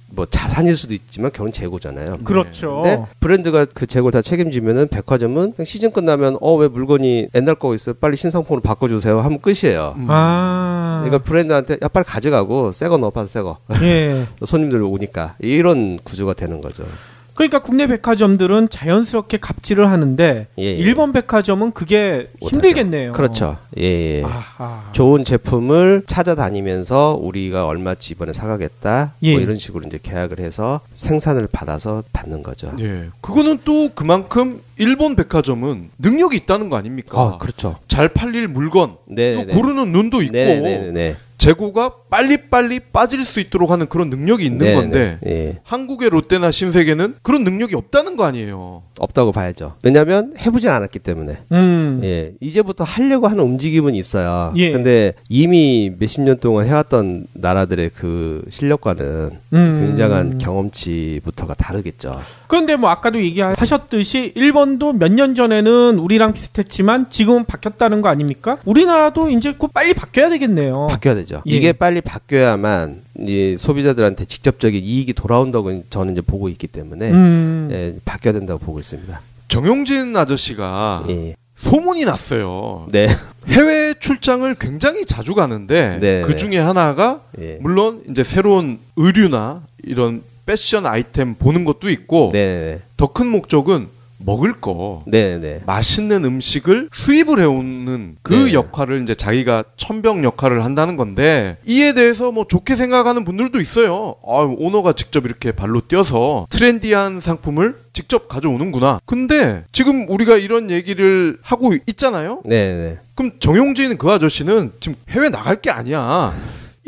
뭐 자산일 수도 있지만 결국 재고잖아요. 그렇죠. 근데 브랜드가 그 재고를 다 책임지면은 백화점은 그냥 시즌 끝나면 왜 물건이 옛날 거 있어요? 빨리 신상품으로 바꿔주세요. 하면 끝이에요. 그러니까 브랜드한테 야 빨리 가져가고 새 거 넣어 봐서 새 거. 예. 손님들 오니까 이런 구조가 되는 거죠. 그러니까 국내 백화점들은 자연스럽게 갑질을 하는데 예. 일본 백화점은 그게 힘들겠네요. 그렇죠. 예. 좋은 제품을 찾아다니면서 우리가 얼마치 이번에 사가겠다. 예. 뭐 이런 식으로 이제 계약을 해서 생산을 받아서 받는 거죠. 예. 그거는 또 그만큼 일본 백화점은 능력이 있다는 거 아닙니까? 그렇죠. 잘 팔릴 물건, 또 고르는 눈도 있고. 네네네. 재고가 빨리빨리 빠질 수 있도록 하는 그런 능력이 있는 건데 예. 한국의 롯데나 신세계는 그런 능력이 없다는 거 아니에요. 없다고 봐야죠. 왜냐하면 해보진 않았기 때문에. 예. 이제부터 하려고 하는 움직임은 있어요. 예. 근데 이미 몇십 년 동안 해왔던 나라들의 그 실력과는 굉장한 경험치부터가 다르겠죠. 그런데 뭐 아까도 얘기하셨듯이 일본도 몇 년 전에는 우리랑 비슷했지만 지금은 바뀌었다는 거 아닙니까? 우리나라도 이제 곧 빨리 바뀌어야 되겠네요. 바뀌어야 되죠. 예. 이게 빨리 바뀌어야만 이 소비자들한테 직접적인 이익이 돌아온다고 저는 이제 보고 있기 때문에 예, 바뀌어야 된다고 보고 있습니다. 정용진 아저씨가 소문이 났어요. 네. 해외 출장을 굉장히 자주 가는데 네. 그 중에 하나가 물론 이제 새로운 의류나 이런 패션 아이템 보는 것도 있고 더 큰 목적은 먹을 거, 맛있는 음식을 수입을 해오는 그 역할을 이제 자기가 천병 역할을 한다는 건데 이에 대해서 뭐 좋게 생각하는 분들도 있어요. 오너가 직접 이렇게 발로 뛰어서 트렌디한 상품을 직접 가져오는구나. 근데 지금 우리가 이런 얘기를 하고 있잖아요. 그럼 정용진 그 아저씨는 지금 해외 나갈 게 아니야.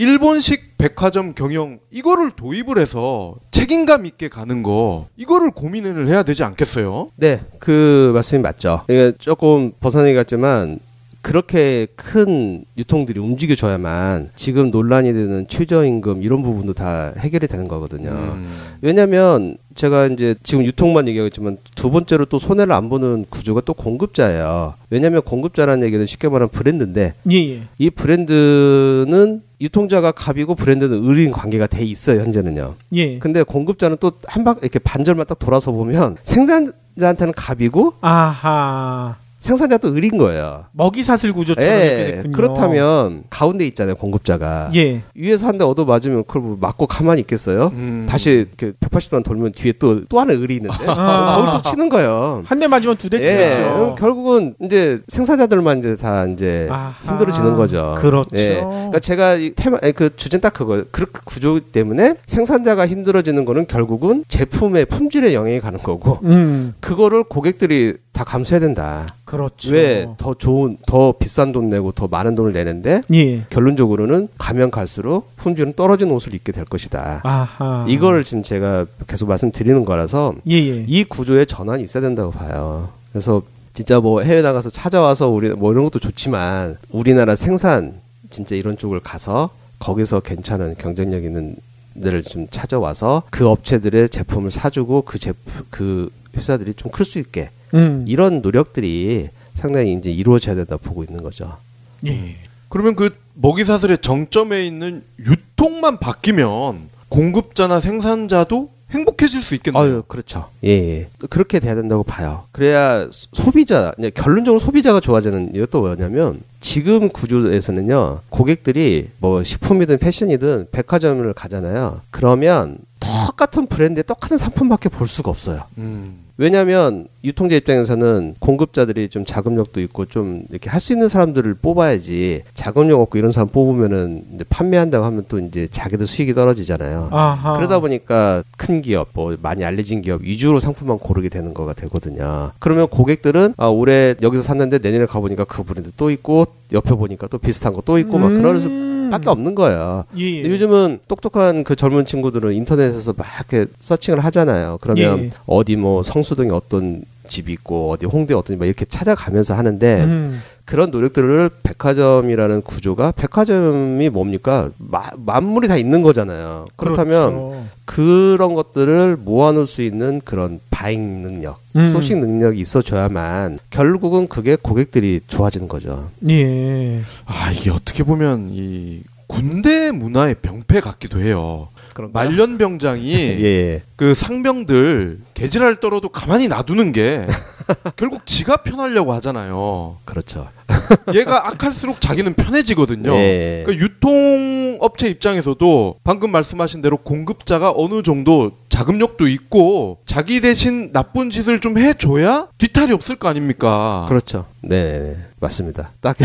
일본식 백화점 경영 이거를 도입을 해서 책임감 있게 가는 거 이거를 고민을 해야 되지 않겠어요? 네, 그 말씀이 맞죠. 이게 조금 벗어나기 같지만 그렇게 큰 유통들이 움직여줘야만 지금 논란이 되는 최저임금 이런 부분도 다 해결이 되는 거거든요. 왜냐하면 제가 이제 지금 유통만 얘기하겠지만 두 번째로 또 손해를 안 보는 구조가 또 공급자예요. 왜냐하면 공급자라는 얘기는 쉽게 말하면 브랜드인데 이 브랜드는 유통자가 갑이고 브랜드는 을인 관계가 돼 있어요, 현재는요. 근데 공급자는 또 한 방 이렇게 반절만 딱 돌아서 보면 생산자한테는 갑이고 생산자 또 을인 거예요. 먹이사슬 구조처럼 이렇게 됐군요. 그렇다면 가운데 있잖아요, 공급자가. 위에서 한 대 얻어 맞으면 그걸 뭐 맞고 가만히 있겠어요? 다시 이렇게 180도 돌면 뒤에 또 하나 을이 있는데 거기를 또 치는 거예요. 한 대 맞으면 두 대 치죠. 결국은 이제 생산자들만 이제 다 이제 힘들어지는 거죠. 그렇죠. 그러니까 제가 이 테마 그 주제는 딱 그거예요. 그 구조 때문에 생산자가 힘들어지는 거는 결국은 제품의 품질에 영향이 가는 거고 그거를 고객들이 다 감수해야 된다. 그렇죠. 왜 더 좋은, 더 비싼 돈 내고 더 많은 돈을 내는데 결론적으로는 가면 갈수록 품질은 떨어지는 옷을 입게 될 것이다. 이걸 지금 제가 계속 말씀드리는 거라서 이 구조의 전환이 있어야 된다고 봐요. 그래서 진짜 뭐 해외 나가서 찾아와서 우리 뭐 이런 것도 좋지만 우리나라 생산 진짜 이런 쪽을 가서 거기서 괜찮은 경쟁력 있는 데를 좀 찾아와서 그 업체들의 제품을 사주고 그 회사들이 좀 클 수 있게 이런 노력들이 상당히 이제 이루어져야 된다고 보고 있는 거죠. 그러면 그 먹이사슬의 정점에 있는 유통만 바뀌면 공급자나 생산자도 행복해질 수 있겠네요. 그렇죠. 그렇게 돼야 된다고 봐요. 그래야 소비자, 결론적으로 소비자가 좋아지는 이것도 뭐냐면 지금 구조에서는요, 고객들이 뭐 식품이든 패션이든 백화점을 가잖아요. 그러면 똑같은 브랜드의 똑같은 상품밖에 볼 수가 없어요. 왜냐하면 유통자 입장에서는 공급자들이 좀 자금력도 있고 좀 이렇게 할 수 있는 사람들을 뽑아야지 자금력 없고 이런 사람 뽑으면은 이제 판매한다고 하면 또 이제 자기들 수익이 떨어지잖아요. 그러다 보니까 큰 기업, 뭐 많이 알려진 기업 위주로 상품만 고르게 되는 거가 되거든요. 그러면 고객들은 올해 여기서 샀는데 내년에 가보니까 그 브랜드 또 있고 옆에 보니까 또 비슷한 거 또 있고 막 그럴 수밖에 없는 거예요. 근데 요즘은 똑똑한 그 젊은 친구들은 인터넷에서 막 이렇게 서칭을 하잖아요. 그러면 어디 뭐 성수동에 어떤 집이 있고 어디 홍대 어떤 막 이렇게 찾아가면서 하는데 그런 노력들을 백화점이라는 구조가 백화점이 뭡니까? 만물이 다 있는 거잖아요. 그렇다면 그렇죠. 그런 것들을 모아놓을 수 있는 그런 바잉 능력, 소싱 능력이 있어줘야만 결국은 그게 고객들이 좋아지는 거죠. 예. 이게 어떻게 보면 이 군대 문화의 병폐 같기도 해요. 그런가요? 말년병장이 예. 그 상병들 개지랄 떨어도 가만히 놔두는 게 결국 지가 편하려고 하잖아요. 그렇죠. 얘가 악할수록 자기는 편해지거든요. 예. 그러니까 유통업체 입장에서도 방금 말씀하신 대로 공급자가 어느 정도 자금력도 있고 자기 대신 나쁜 짓을 좀 해줘야 뒤탈이 없을 거 아닙니까? 그렇죠. 네, 맞습니다. 딱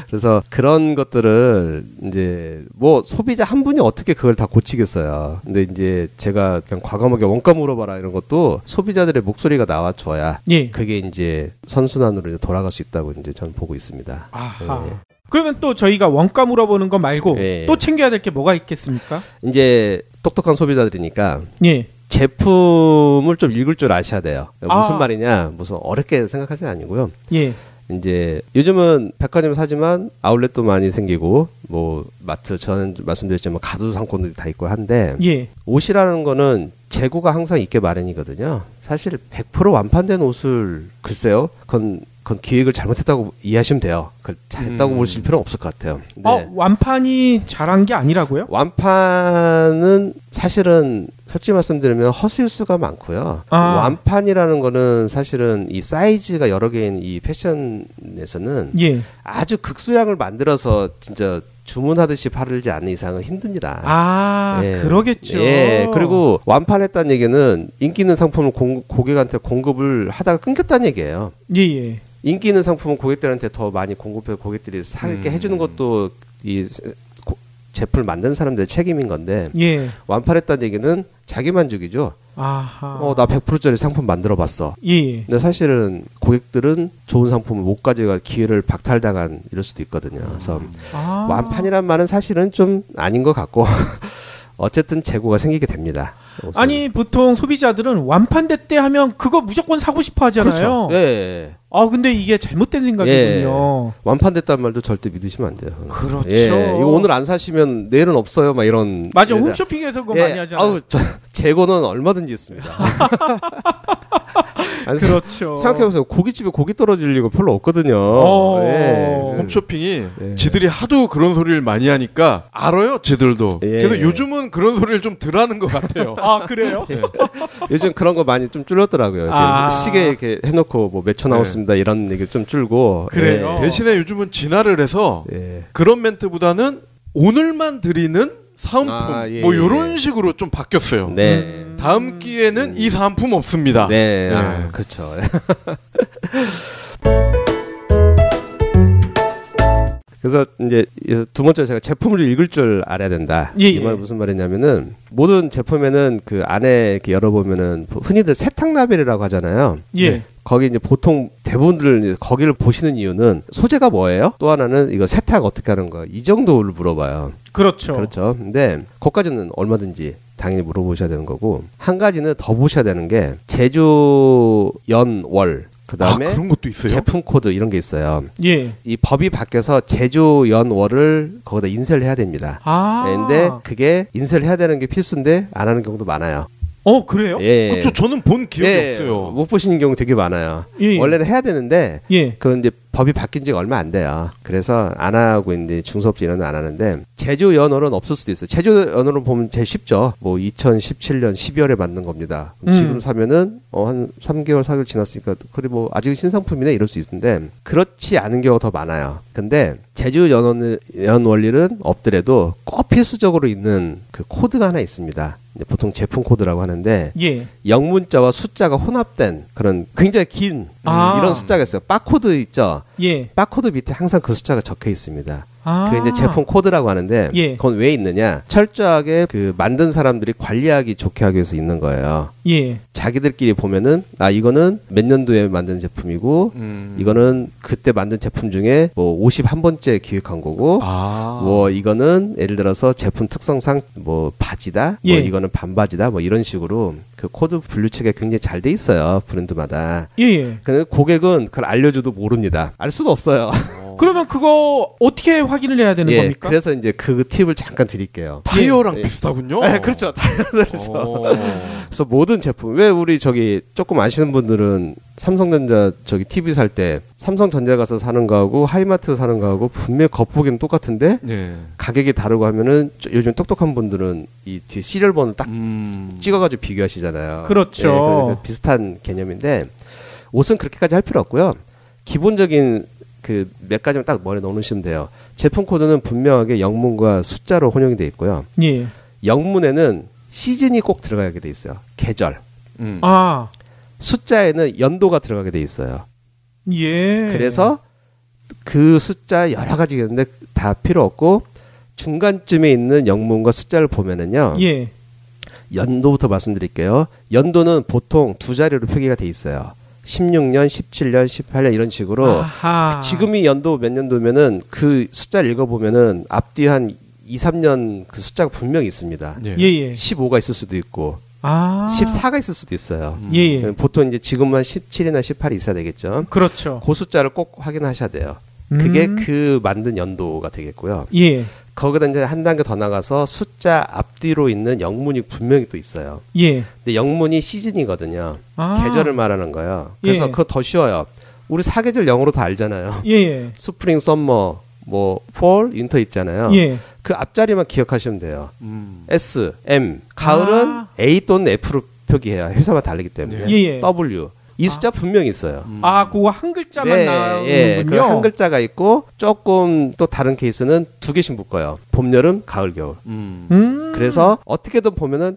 그래서 그런 것들을 이제 뭐 소비자 한 분이 어떻게 그걸 다 고치겠어요. 근데 이제 제가 그냥 과감하게 원가 물어봐라 이런 것도 소비자들의 목소리가 나와줘야 예. 그게 이제 선순환으로 이제 돌아갈 수 있다고 이제 저는 보고 있습니다. 아하. 그러면 또 저희가 원가 물어보는 거 말고 예. 또 챙겨야 될 게 뭐가 있겠습니까? 이제 똑똑한 소비자들이니까 예. 제품을 좀 읽을 줄 아셔야 돼요. 무슨 아. 말이냐, 무슨 어렵게 생각하지 아니고요. 예. 이제 요즘은 백화점에 사지만 아울렛도 많이 생기고 뭐 마트 저는 말씀드렸지만 가두 상권들이 다 있고 한데 예. 옷이라는 거는 재고가 항상 있게 마련이거든요. 사실 100% 완판된 옷을 글쎄요. 그건 기획을 잘못했다고 이해하시면 돼요. 그걸 잘했다고 보실 필요는 없을 것 같아요. 네. 완판이 잘한 게 아니라고요? 완판은 사실은 솔직히 말씀드리면 허술수가 많고요. 완판이라는 거는 사실은 이 사이즈가 여러 개인 이 패션에서는 예. 아주 극소량을 만들어서 진짜 주문하듯이 팔지 않는 이상은 힘듭니다. 예. 그러겠죠. 예. 그리고 완판했다는 얘기는 인기 있는 상품을 고객한테 공급을 하다가 끊겼다는 얘기예요. 예. 인기 있는 상품은 고객들한테 더 많이 공급해 고객들이 사게 해주는 것도 이 제품을 만든 사람들의 책임인 건데 예. 완판했다는 얘기는 자기 만족이죠. 아하. 나 100%짜리 상품 만들어봤어. 예. 근데 사실은 고객들은 좋은 상품을 못 가져가 기회를 박탈당한 이럴 수도 있거든요. 그래서 완판이란 말은 사실은 좀 아닌 것 같고 어쨌든 재고가 생기게 됩니다. 아니 보통 소비자들은 완판됐대 하면 그거 무조건 사고 싶어 하잖아요. 그렇죠. 예. 근데 이게 잘못된 생각이군요. 완판됐다는 말도 절대 믿으시면 안 돼요. 그렇죠. 예. 이거 오늘 안 사시면 내일은 없어요. 막 이런. 맞아. 홈쇼핑에서 그거 많이 하잖아요. 재고는 얼마든지 있습니다. 그렇죠. 생각해보세요. 고깃집에 고기 떨어질 리가 별로 없거든요. 예. 홈쇼핑이 지들이 하도 그런 소리를 많이 하니까 알아요. 지들도. 예. 그래서 요즘은 그런 소리를 좀 덜 하는 것 같아요. 그래요? 예. 요즘 그런 거 많이 좀 줄었더라고요. 시계 이렇게 해놓고 뭐 몇 초 나왔습니다. 이런 얘기 좀 줄고. 그래요. 대신에 요즘은 진화를 해서 그런 멘트보다는 오늘만 드리는 사은품 뭐 이런 식으로 좀 바뀌었어요. 네. 다음 기회는 이 사은품 없습니다. 네. 그렇죠. 그래서 이제 두 번째 제가 제품을 읽을 줄 알아야 된다. 이 말 무슨 말이냐면은 모든 제품에는 그 안에 이렇게 열어보면은 흔히들 세탁라벨이라고 하잖아요. 예. 거기 이제 보통 대부분들 거기를 보시는 이유는 소재가 뭐예요? 또 하나는 이거 세탁 어떻게 하는 거야? 이 정도를 물어봐요. 그렇죠. 근데 거기까지는 얼마든지 당연히 물어보셔야 되는 거고 한 가지는 더 보셔야 되는 게 제조 연,월 그다음에 그런 것도 있어요? 제품 코드 이런 게 있어요. 예. 이 법이 바뀌어서 제조 연월을 거기다 인쇄를 해야 됩니다. 근데 그게 인쇄를 해야 되는 게 필수인데 안 하는 경우도 많아요. 그래요? 예. 그렇죠. 저는 본 기억이 없어요. 못 보시는 경우 되게 많아요. 예. 원래는 해야 되는데 그건 이제 법이 바뀐 지가 얼마 안 돼요. 그래서 안 하고 있는데 중소업체 이런 데 안 하는데 제조 연월은 없을 수도 있어요. 제조 연월은 보면 제일 쉽죠. 뭐 2017년 12월에 만든 겁니다. 지금 사면은 한 3개월 4개월 지났으니까 그래 뭐 아직은 신상품이네 이럴 수 있는데 그렇지 않은 경우가 더 많아요. 근데 제조 연월일은 없더라도 꼭 필수적으로 있는 그 코드가 하나 있습니다. 보통 제품 코드라고 하는데 영문자와 숫자가 혼합된 그런 굉장히 긴 이런 숫자가 있어요. 바코드 있죠. 바코드 밑에 항상 그 숫자가 적혀 있습니다. 그 이제 제품 코드라고 하는데 예. 그건 왜 있느냐? 철저하게 그 만든 사람들이 관리하기 좋게 하기 위해서 있는 거예요. 예. 자기들끼리 보면은 이거는 몇 년도에 만든 제품이고 이거는 그때 만든 제품 중에 뭐 51번째 기획한 거고 뭐 이거는 예를 들어서 제품 특성상 뭐 바지다 예. 뭐 이거는 반바지다 뭐 이런 식으로 그 코드 분류 체계가 굉장히 잘 돼 있어요. 브랜드마다. 예. 근데 고객은 그걸 알려줘도 모릅니다. 알 수도 없어요. 그러면 그거 어떻게 확인을 해야 되는 겁니까? 그래서 이제 그 팁을 잠깐 드릴게요. 타이어랑 비슷하군요. 네, 그렇죠. 타이어죠. 그래서 모든 제품, 왜 우리 저기 조금 아시는 분들은 삼성전자 저기 TV 살 때 삼성전자 가서 사는 거하고 하이마트 사는 거하고 분명히 겉보기는 똑같은데 네. 가격이 다르고 하면은 요즘 똑똑한 분들은 이 뒤에 시리얼 번호를 딱 찍어가지고 비교하시잖아요. 그렇죠. 그러니까 비슷한 개념인데 옷은 그렇게까지 할 필요 없고요. 기본적인 그 몇 가지만 딱 머리에 넣으시면 돼요. 제품 코드는 분명하게 영문과 숫자로 혼용이 돼 있고요. 예. 영문에는 시즌이 꼭 들어가게 돼 있어요. 계절. 숫자에는 연도가 들어가게 돼 있어요. 예. 그래서 그 숫자 여러 가지가 있는데 다 필요 없고 중간쯤에 있는 영문과 숫자를 보면은요. 예. 연도부터 말씀드릴게요. 연도는 보통 두 자리로 표기가 돼 있어요. 16년, 17년, 18년 이런 식으로 아하. 지금이 연도 몇 년도면은 그 숫자를 읽어보면은 앞뒤 한 2, 3년 그 숫자가 분명히 있습니다. 예. 예. 15가 있을 수도 있고 14가 있을 수도 있어요. 예. 보통 이제 지금은 17이나 18이 있어야 되겠죠. 그렇죠. 그 숫자를 꼭 확인하셔야 돼요. 그게 그 만든 연도가 되겠고요. 예. 거기다 이제 한 단계 더 나가서 숫자 앞뒤로 있는 영문이 분명히 또 있어요. 예. 근데 영문이 시즌이거든요. 계절을 말하는 거예요. 그래서 예. 그거 더 쉬워요. 우리 사계절 영어로 다 알잖아요. 예. 스프링, 썸머, 뭐 폴, 윈터 있잖아요. 예. 그 앞자리만 기억하시면 돼요. S, M. 가을은 A 또는 F로 표기해야 회사마다 다르기 때문에. 예. W. 이 숫자 분명히 있어요. 그거 한 글자만 나오는군요. 예, 그 한 글자가 있고 조금 또 다른 케이스는 두 개씩 묶어요. 봄, 여름, 가을, 겨울. 그래서 어떻게든 보면은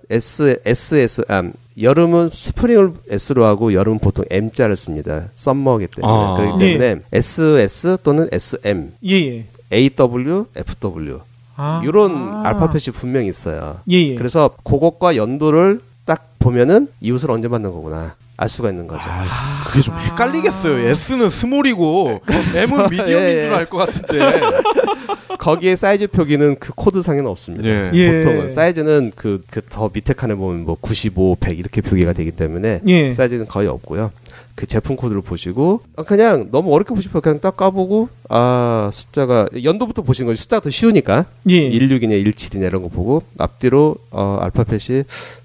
여름은 스프링을 S로 하고 여름은 보통 M자를 씁니다. 썸머기 때문에. 그렇기 때문에 SS 또는 SM, 예. AW, FW 이런 알파벳이 분명히 있어요. 예. 그래서 그것과 연도를 딱 보면은 이 옷을 언제 만든 거구나 알 수가 있는 거죠. 그게 좀 헷갈리겠어요. S는 스몰이고 M은 미디엄인 줄 알 것 같은데. 거기에 사이즈 표기는 그 코드상에는 없습니다. 예. 보통은 사이즈는 그 더 밑에 칸에 보면 뭐 95, 100 이렇게 표기가 되기 때문에 예. 사이즈는 거의 없고요. 그 제품 코드를 보시고 그냥 너무 어렵게 보시면 그냥 딱 까보고 숫자가 연도부터 보시는 거죠. 숫자가 더 쉬우니까 16이냐 17이냐 이런 거 보고 앞뒤로 알파벳이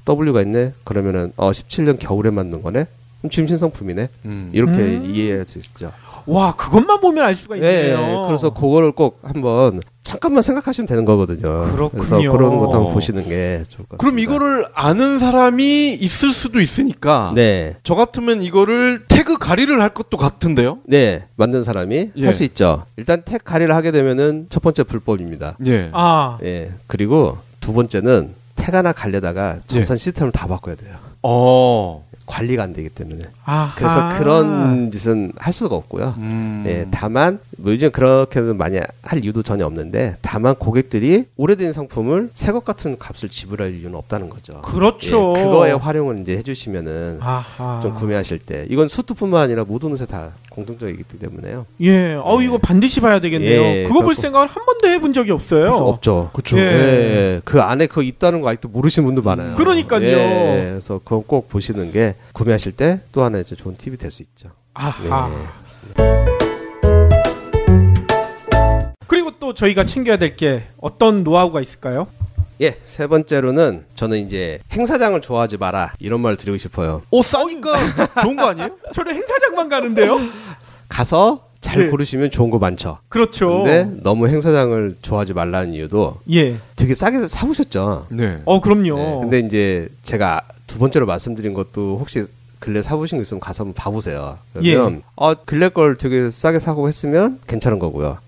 W가 있네. 그러면은 17년 겨울에 만든 거네. 그럼 지금 신상품이네. 이렇게 이해할 수 있죠. 와, 그것만 보면 알 수가 있네요. 네, 그래서 그거를 꼭 한번 잠깐만 생각하시면 되는 거거든요. 그렇군요. 그래서 그런 것도 한번 보시는 게 좋을 것 같습니다. 그럼 이거를 아는 사람이 있을 수도 있으니까 네. 저 같으면 이거를 태그 가리를 할 것도 같은데요? 네, 만든 사람이 할 수 있죠. 일단 태그 가리를 하게 되면은 첫 번째 불법입니다. 예. 예. 그리고 두 번째는 태그 하나 갈려다가 전산 시스템을 다 바꿔야 돼요. 관리가 안 되기 때문에. 그래서 그런 짓은 할 수가 없고요. 예, 다만 뭐 요즘 그렇게는 많이 할 이유도 전혀 없는데 다만 고객들이 오래된 상품을 새 것 같은 값을 지불할 이유는 없다는 거죠. 그렇죠. 예, 그거에 활용을 이제 해주시면은 좀 구매하실 때 이건 수트뿐만 아니라 모든 옷에 다 공통적이기 때문에요. 예, 이거 반드시 봐야 되겠네요. 예, 그거 볼 생각을 한 번도 해본 적이 없어요. 없죠. 그렇죠. 예, 그 안에 그거 있다는 거 아직도 모르시는 분들 많아요. 그러니까요. 예, 그래서 그건 꼭 보시는 게 구매하실 때 또 하나의 좋은 팁이 될 수 있죠. 그리고 또 저희가 챙겨야 될 게 어떤 노하우가 있을까요? 예, 세 번째로는 저는 이제 행사장을 좋아하지 마라 이런 말을 드리고 싶어요. 싸니까 좋은 거 아니에요? 저는 행사장만 가는데요. 가서 잘 고르시면 좋은 거 많죠. 그렇죠. 근데 너무 행사장을 좋아하지 말라는 이유도 되게 싸게 사보셨죠. 네. 그럼요. 네, 근데 이제 제가 두 번째로 말씀드린 것도 혹시 근래 사보신 거 있으면 가서 한번 봐보세요. 그러면 근래 걸 되게 싸게 사고 했으면 괜찮은 거고요.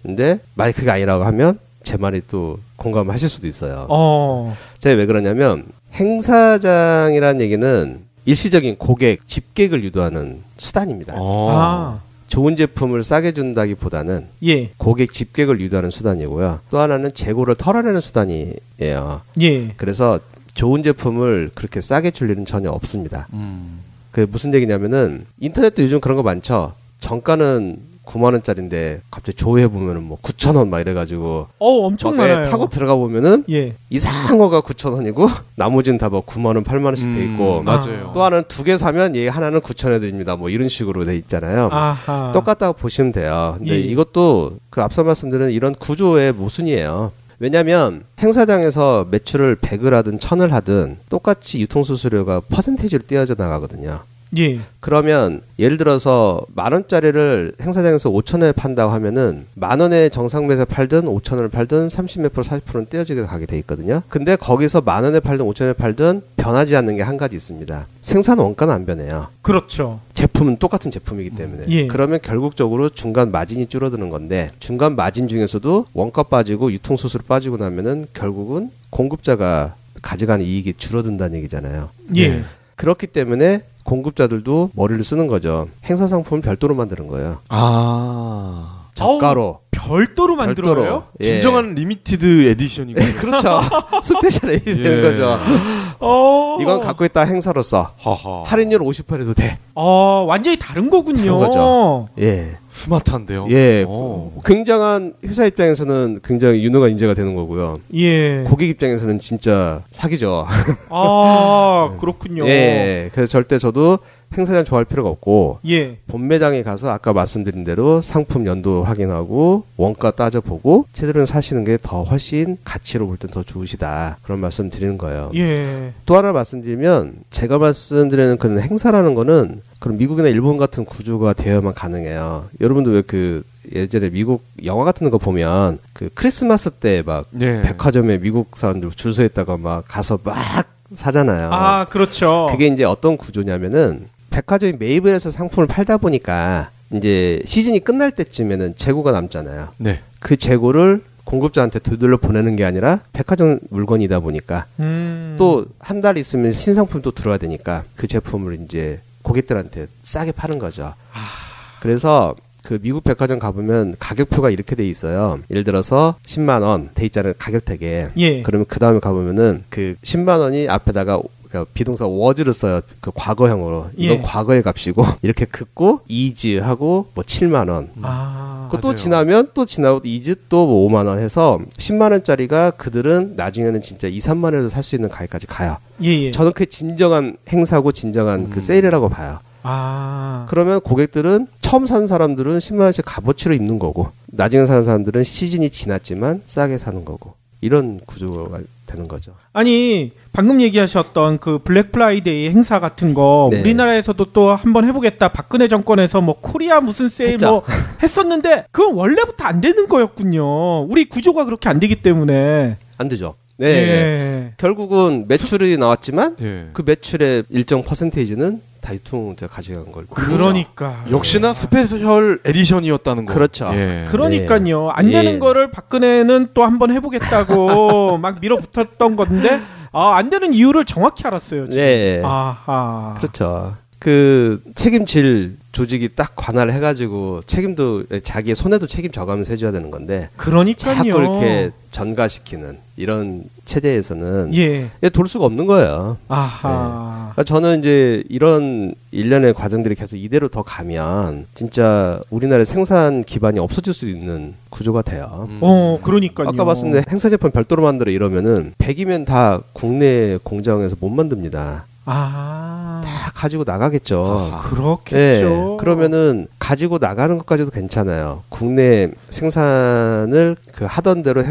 근데 만약 그게 아니라고 하면 제 말이 또 공감하실 수도 있어요. 제가 왜 그러냐면 행사장이라는 얘기는 일시적인 고객, 집객을 유도하는 수단입니다. 좋은 제품을 싸게 준다기보다는 예. 고객 집객을 유도하는 수단이고요. 또 하나는 재고를 털어내는 수단이에요. 예. 그래서 좋은 제품을 그렇게 싸게 줄 일은 전혀 없습니다. 그 무슨 얘기냐면은 인터넷도 요즘 그런 거 많죠. 정가는 9만 원짜리인데 갑자기 조회해 보면은 뭐 9,000원 막 이래가지고 엄청 많아요. 타고 들어가 보면은 예. 이상한 거가 9,000원이고 나머지는 다 뭐 9만 원, 8만 원씩 돼 있고 맞아요. 또 하나는 2개 사면 얘 하나는 9,000원에 드립니다. 뭐 이런 식으로 돼 있잖아요. 아하. 똑같다고 보시면 돼요. 근데 예. 이것도 그 앞서 말씀드린 이런 구조의 모순이에요. 왜냐하면 행사장에서 매출을 100을 하든 1000을 하든 똑같이 유통수수료가 퍼센테이지로 떼어져 나가거든요. 예. 그러면 예를 들어서 10,000원짜리를 행사장에서 5,000원에 판다고 하면은 10,000원에 정상매에서 팔든 5,000원을 팔든 30몇 프로 40%는 떼어지게 가게 돼 있거든요. 근데 거기서 10,000원에 팔든 5,000원에 팔든 변하지 않는 게 한 가지 있습니다. 생산 원가는 안 변해요. 그렇죠. 제품은 똑같은 제품이기 때문에. 예. 그러면 결국적으로 중간 마진이 줄어드는 건데 중간 마진 중에서도 원가 빠지고 유통수수료 빠지고 나면은 결국은 공급자가 가져가는 이익이 줄어든다는 얘기잖아요. 예. 그렇기 때문에 공급자들도 머리를 쓰는 거죠. 행사 상품을 별도로 만드는 거예요. 저가로. 별도로 만들어요? 별도로. 예. 진정한 리미티드 에디션이군요. 그렇죠. 스페셜 에디션이 되는 거죠. 이건 갖고 있다 행사로서 할인율 50%도 돼. 완전히 다른 거군요. 그런 거죠. 예. 스마트한데요. 예. 굉장한 회사 입장에서는 굉장히 유능한 인재가 되는 거고요. 예. 고객 입장에서는 진짜 사기죠. 그렇군요. 예. 그래서 절대 저도 행사장 좋아할 필요가 없고 예. 본매장에 가서 아까 말씀드린 대로 상품 연도 확인하고 원가 따져보고 제대로 사시는 게 더 훨씬 가치로 볼 땐 더 좋으시다. 그런 말씀 드리는 거예요. 예. 또 하나 말씀드리면 제가 말씀드리는 그 행사라는 거는 그런 미국이나 일본 같은 구조가 되어야만 가능해요. 여러분들 왜 그 예전에 미국 영화 같은 거 보면 그 크리스마스 때 막 백화점에 미국 사람들 줄 서 있다가 막 가서 막 사잖아요. 그렇죠. 그게 이제 어떤 구조냐면은 백화점이 매입을 해서 상품을 팔다 보니까 이제 시즌이 끝날 때쯤에는 재고가 남잖아요. 네. 그 재고를 공급자한테 되돌려 보내는 게 아니라 백화점 물건이다 보니까 또 한 달 있으면 신상품 또 들어와야 되니까 그 제품을 이제 고객들한테 싸게 파는 거죠. 그래서 그 미국 백화점 가보면 가격표가 이렇게 돼 있어요. 예를 들어서 10만 원 돼 있잖아요. 가격택에. 예. 그러면 그 다음에 가보면은 그 10만 원이 앞에다가 그러니까 비동사 was를 써요. 그 과거형으로. 이건 예. 과거의 값이고 이렇게 긋고 is 하고 뭐 7만 원. 또 지나면 또 지나고 is 또 뭐 5만 원 해서 10만 원짜리가 그들은 나중에는 진짜 2, 3만 원에서 살 수 있는 가격까지 가요. 예. 저는 그게 진정한 행사고 진정한 그 세일이라고 봐요. 그러면 고객들은 처음 산 사람들은 10만 원씩 값어치로 입는 거고 나중에 사는 사람들은 시즌이 지났지만 싸게 사는 거고 이런 구조가 되는 거죠. 아니 방금 얘기하셨던 그 블랙 프라이데이 행사 같은 거 네. 우리나라에서도 또 한번 해보겠다. 박근혜 정권에서 뭐 코리아 무슨 세일 했죠. 뭐 했었는데 그건 원래부터 안 되는 거였군요. 우리 구조가 그렇게 안 되기 때문에 안 되죠. 네. 예. 결국은 매출이 나왔지만 예. 그 매출의 일정 퍼센테이지는 다 유통자가 가져간 걸. 그러니까 역시나 스페셜 에디션이었다는 거. 그렇죠. 예. 그러니까요. 안 되는 예. 거를 박근혜는 또 한번 해보겠다고 막 밀어붙였던 건데 안 되는 이유를 정확히 알았어요. 지금. 네. 아하. 그렇죠. 그 책임질 조직이 딱 관할을 해가지고 책임도 자기의 손에도 책임 져가면서 해줘야 되는 건데 그러니까요. 자꾸 이렇게 전가시키는 이런 체제에서는 예. 돌 수가 없는 거예요. 아하. 그러니까 저는 이제 이런 일련의 과정들이 계속 이대로 더 가면 진짜 우리나라의 생산 기반이 없어질 수 있는 구조가 돼요. 그러니까요. 아까 말씀드린 행사 제품 별도로 만들어 이러면은 100이면 다 국내 공장에서 못 만듭니다. 다 가지고 나가겠죠. 그렇겠죠. 네, 그러면은 가지고 나가는 것까지도 괜찮아요. 국내 생산을 그 하던 대로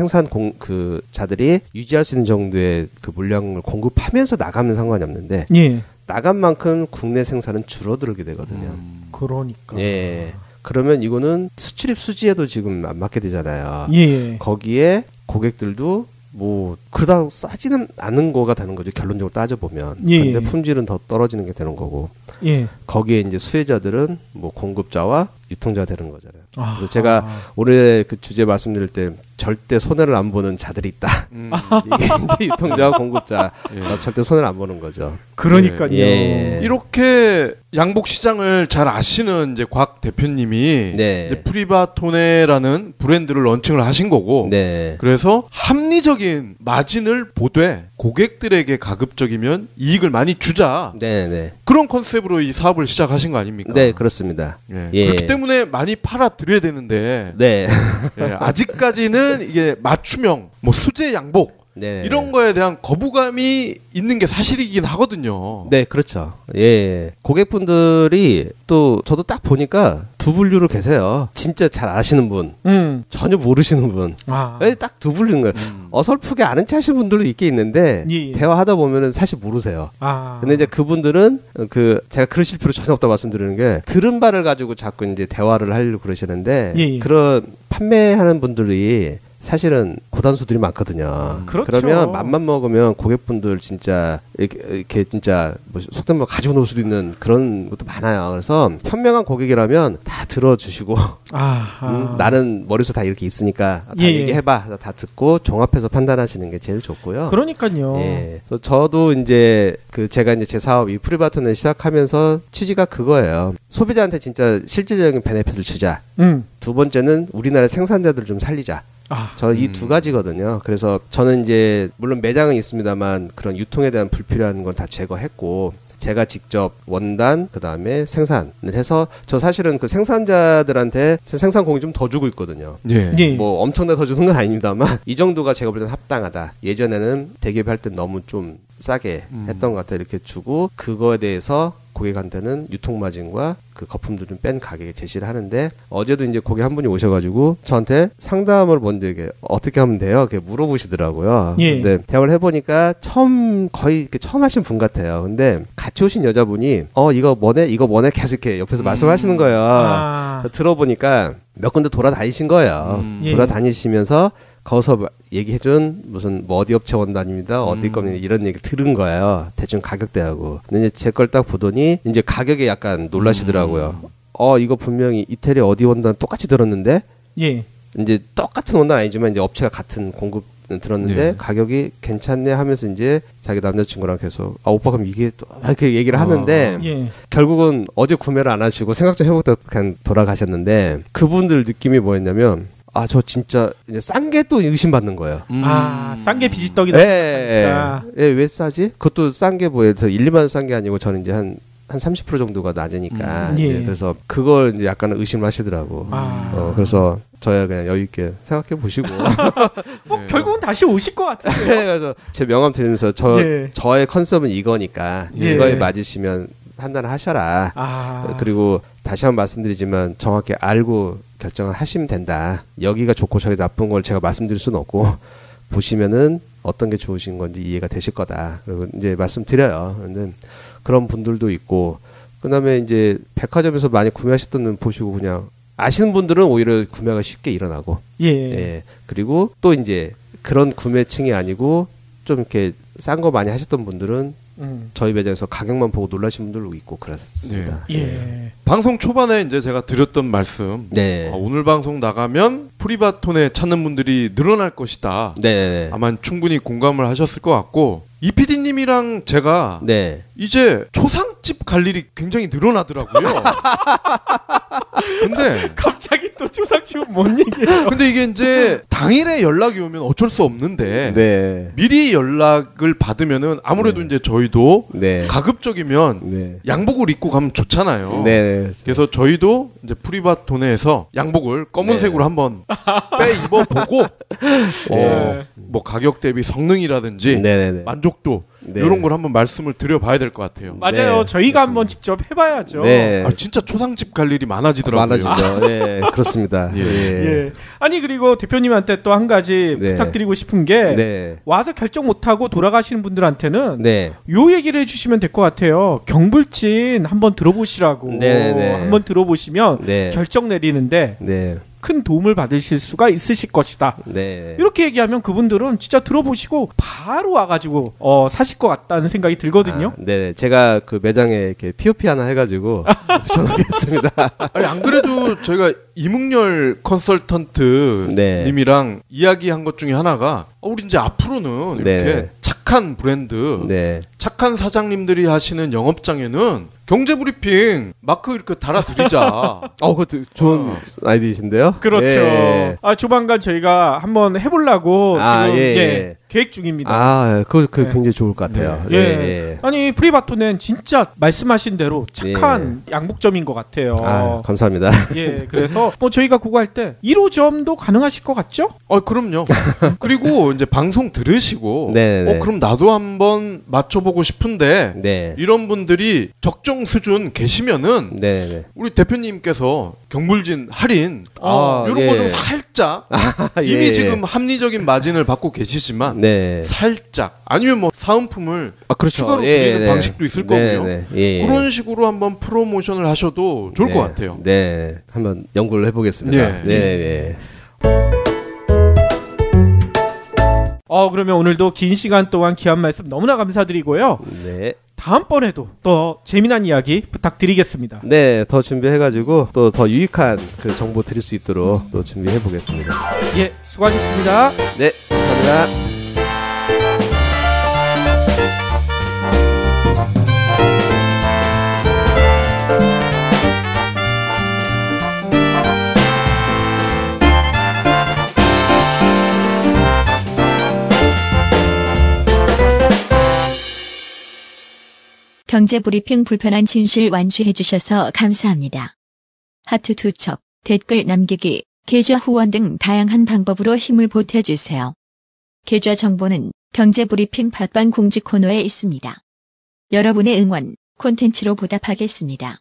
그 자들이 유지할 수 있는 정도의 그 물량을 공급하면서 나가면 상관이 없는데 예. 나간 만큼 국내 생산은 줄어들게 되거든요. 그러니까. 예. 그러면 이거는 수출입 수지에도 지금 안 맞게 되잖아요. 예. 거기에 고객들도 뭐 그러다 싸지는 않은 거가 되는 거죠. 결론적으로 따져보면. 예. 근데 품질은 더 떨어지는 게 되는 거고. 예. 거기에 이제 수혜자들은 뭐 공급자와 유통자가 되는 거잖아요. 그래서 제가 올해 그 주제 말씀드릴 때 절대 손해를 안 보는 자들이 있다. 이게 이제 유통자와 공급자 절대 손해를 안 보는 거죠. 그러니까요. 예. 이렇게 양복 시장을 잘 아시는 이제 곽 대표님이 네. 이제 프리바토네라는 브랜드를 런칭을 하신 거고, 네. 그래서 합리적인 마진을 보되 고객들에게 가급적이면 이익을 많이 주자. 네. 그런 컨셉으로 이 사업을 시작하신 거 아닙니까? 네, 그렇습니다. 예. 예. 그렇기 때문에 많이 팔아 드려야 되는데 네. 예, 아직까지는 이게 맞춤형, 뭐 수제 양복 네. 이런 거에 대한 거부감이 있는 게 사실이긴 하거든요. 네, 그렇죠. 예. 고객분들이 또 저도 딱 보니까 두 분류로 계세요. 진짜 잘 아시는 분, 전혀 모르시는 분. 딱 두 분류인 거예요. 어설프게 아는 체 하시는 분들도 있긴 있는데 예. 대화하다 보면은 사실 모르세요. 근데 이제 그분들은 제가 그러실 필요 전혀 없다고 말씀드리는 게 들은 바를 가지고 자꾸 이제 대화를 하려고 그러시는데 예. 그런 판매하는 분들이 사실은 고단수들이 많거든요. 그렇죠. 그러면 맘만 먹으면 고객분들 진짜 이렇게 진짜 뭐 속된 말 가지고 놀 수도 있는 그런 것도 많아요. 그래서 현명한 고객이라면 다 들어주시고 나는 머릿속 다 이렇게 있으니까 다 얘기해봐. 다 듣고 종합해서 판단하시는 게 제일 좋고요. 그러니까요. 예. 그래서 저도 이제 제가 이제 제 사업 이 프리바토네 시작하면서 취지가 그거예요. 소비자한테 진짜 실질적인 베네핏을 주자. 두 번째는 우리나라 생산자들 좀 살리자. 저 이 두 가지거든요. 그래서 저는 이제 물론 매장은 있습니다만 그런 유통에 대한 불필요한 건 다 제거했고 제가 직접 원단 그다음에 생산을 해서 저 사실은 그 생산자들한테 생산 공이 좀 더 주고 있거든요. 예. 뭐 엄청나게 더 주는 건 아닙니다만 이 정도가 제가 볼 때는 합당하다. 예전에는 대기업 할 때 너무 좀 싸게 했던 것 같아요. 이렇게 주고 그거에 대해서 고객한테는 유통마진과 그 거품들 좀 뺀 가격에 제시를 하는데 어제도 이제 고객 한 분이 오셔가지고 저한테 상담을 먼저 이게 어떻게 하면 돼요? 이렇게 물어보시더라고요. 예. 근데 대화를 해보니까 거의 이렇게 처음 하신 분 같아요. 근데 같이 오신 여자분이 이거 뭐네 계속 이렇게 옆에서 말씀하시는 거예요. 들어보니까 몇 군데 돌아다니신 거예요. 돌아다니시면서 거기서 얘기해준 무슨 뭐 어디 업체 원단입니다. 어디 겁니다. 이런 얘기 들은 거예요. 대충 가격대하고. 근데 이제 제 걸 딱 보더니 이제 가격에 약간 놀라시더라고요. 이거 분명히 이태리 어디 원단 똑같이 들었는데 이제 똑같은 원단 아니지만 이제 업체가 같은 공급 들었는데 가격이 괜찮네 하면서 이제 자기 남자친구랑 계속 오빠 그럼 이게 또 이렇게 얘기를 하는데 결국은 어제 구매를 안 하시고 생각 좀 해보다 그냥 돌아가셨는데 그분들 느낌이 뭐였냐면 저 진짜 싼 게 또 의심받는 거예요. 싼 게 비지떡이다. 왜 싸지? 그것도 싼 게 뭐예요? 1, 2만 원 싼 게 아니고 저는 이제 한 30% 정도가 낮으니까 그래서 그걸 이제 약간 의심하시더라고. 그래서 저야 그냥 여유 있게 생각해 보시고 결국은 다시 오실 것 같은데요. 그래서 제 명함 드리면서 저의 컨셉은 이거니까 이거에 맞으시면 판단을 하셔라. 그리고 다시 한번 말씀드리지만 정확히 알고 결정을 하시면 된다. 여기가 좋고 저기 나쁜 걸 제가 말씀드릴 수는 없고 보시면은 어떤 게 좋으신 건지 이해가 되실 거다. 그리고 이제 말씀드려요. 근데 그런 분들도 있고 그다음에 이제 백화점에서 많이 구매하셨던 분 보시고 그냥 아시는 분들은 오히려 구매가 쉽게 일어나고 그리고 또 이제 그런 구매층이 아니고 좀 이렇게 싼 거 많이 하셨던 분들은 저희 매장에서 가격만 보고 놀라신 분들도 있고 그랬습니다. 방송 초반에 이제 제가 드렸던 말씀 오늘 방송 나가면 프리바톤에 찾는 분들이 늘어날 것이다. 아마 충분히 공감을 하셨을 것 같고 이 PD님이랑 제가 이제 초상집 갈 일이 굉장히 늘어나더라고요. 근데 갑자기 또 초상집은 뭔 얘기예요? 근데 이게 이제 당일에 연락이 오면 어쩔 수 없는데 미리 연락을 받으면은 아무래도 이제 저희도 가급적이면 양복을 입고 가면 좋잖아요. 그래서 저희도 이제 프리바토네에서 양복을 검은색으로 한번 빼 입어보고 뭐 가격 대비 성능이라든지 만족도 이런 걸 한번 말씀을 드려봐야 될 것 같아요. 맞아요. 저희가 한번 직접 해봐야죠. 진짜 초상집 갈 일이 많아지더라고요. 많아지죠. 그렇습니다. 아니 그리고 대표님한테 또 한 가지 부탁드리고 싶은 게 와서 결정 못하고 돌아가시는 분들한테는 요 얘기를 해주시면 될 것 같아요. 경불진 한번 들어보시라고 한번 들어보시면 결정 내리는데 큰 도움을 받으실 수가 있으실 것이다. 네. 이렇게 얘기하면 그분들은 진짜 들어보시고 바로 와가지고 사실 것 같다는 생각이 들거든요. 네, 제가 그 매장에 이렇게 POP 하나 해가지고 붙여놓겠습니다. 아니, 안 그래도 저희가 이묵열 컨설턴트 네. 님이랑 이야기한 것 중에 하나가 우리 이제 앞으로는 이렇게 네. 착한 브랜드, 네. 착한 사장님들이 하시는 영업장에는 경제브리핑 마크 이렇게 달아드리자. 그것도 좋은 아이디어이신데요? 그렇죠. 예. 조만간 저희가 한번 해보려고 지금 계획 중입니다. 그거 네. 굉장히 좋을 것 같아요. 예. 예. 아니 프리바토는 진짜 말씀하신 대로 착한 양복점인 것 같아요. 감사합니다. 예, 그래서 뭐 저희가 그거 할 때 1호점도 가능하실 것 같죠? 그럼요. 그리고 이제 방송 들으시고, 그럼 나도 한번 맞춰보고 싶은데 이런 분들이 적정 수준 계시면은 우리 대표님께서 경불진 할인 이런 거 좀 살짝 이미 지금 합리적인 마진을 받고 계시지만 살짝 아니면 뭐 사은품을 추가로 드리는 방식도 있을 거고요. 그런 식으로 한번 프로모션을 하셔도 좋을 것 같아요. 네, 한번 연구를 해보겠습니다. 그러면 오늘도 긴 시간 동안 귀한 말씀 너무나 감사드리고요. 다음번에도 또 재미난 이야기 부탁드리겠습니다. 네, 더 준비해가지고 또 더 유익한 그 정보 드릴 수 있도록 또 준비해보겠습니다. 예, 수고하셨습니다. 네, 감사합니다. 경제브리핑 불편한 진실 완주해주셔서 감사합니다. 하트 2척, 댓글 남기기, 계좌 후원 등 다양한 방법으로 힘을 보태주세요. 계좌 정보는 경제브리핑 팟빵 공지 코너에 있습니다. 여러분의 응원, 콘텐츠로 보답하겠습니다.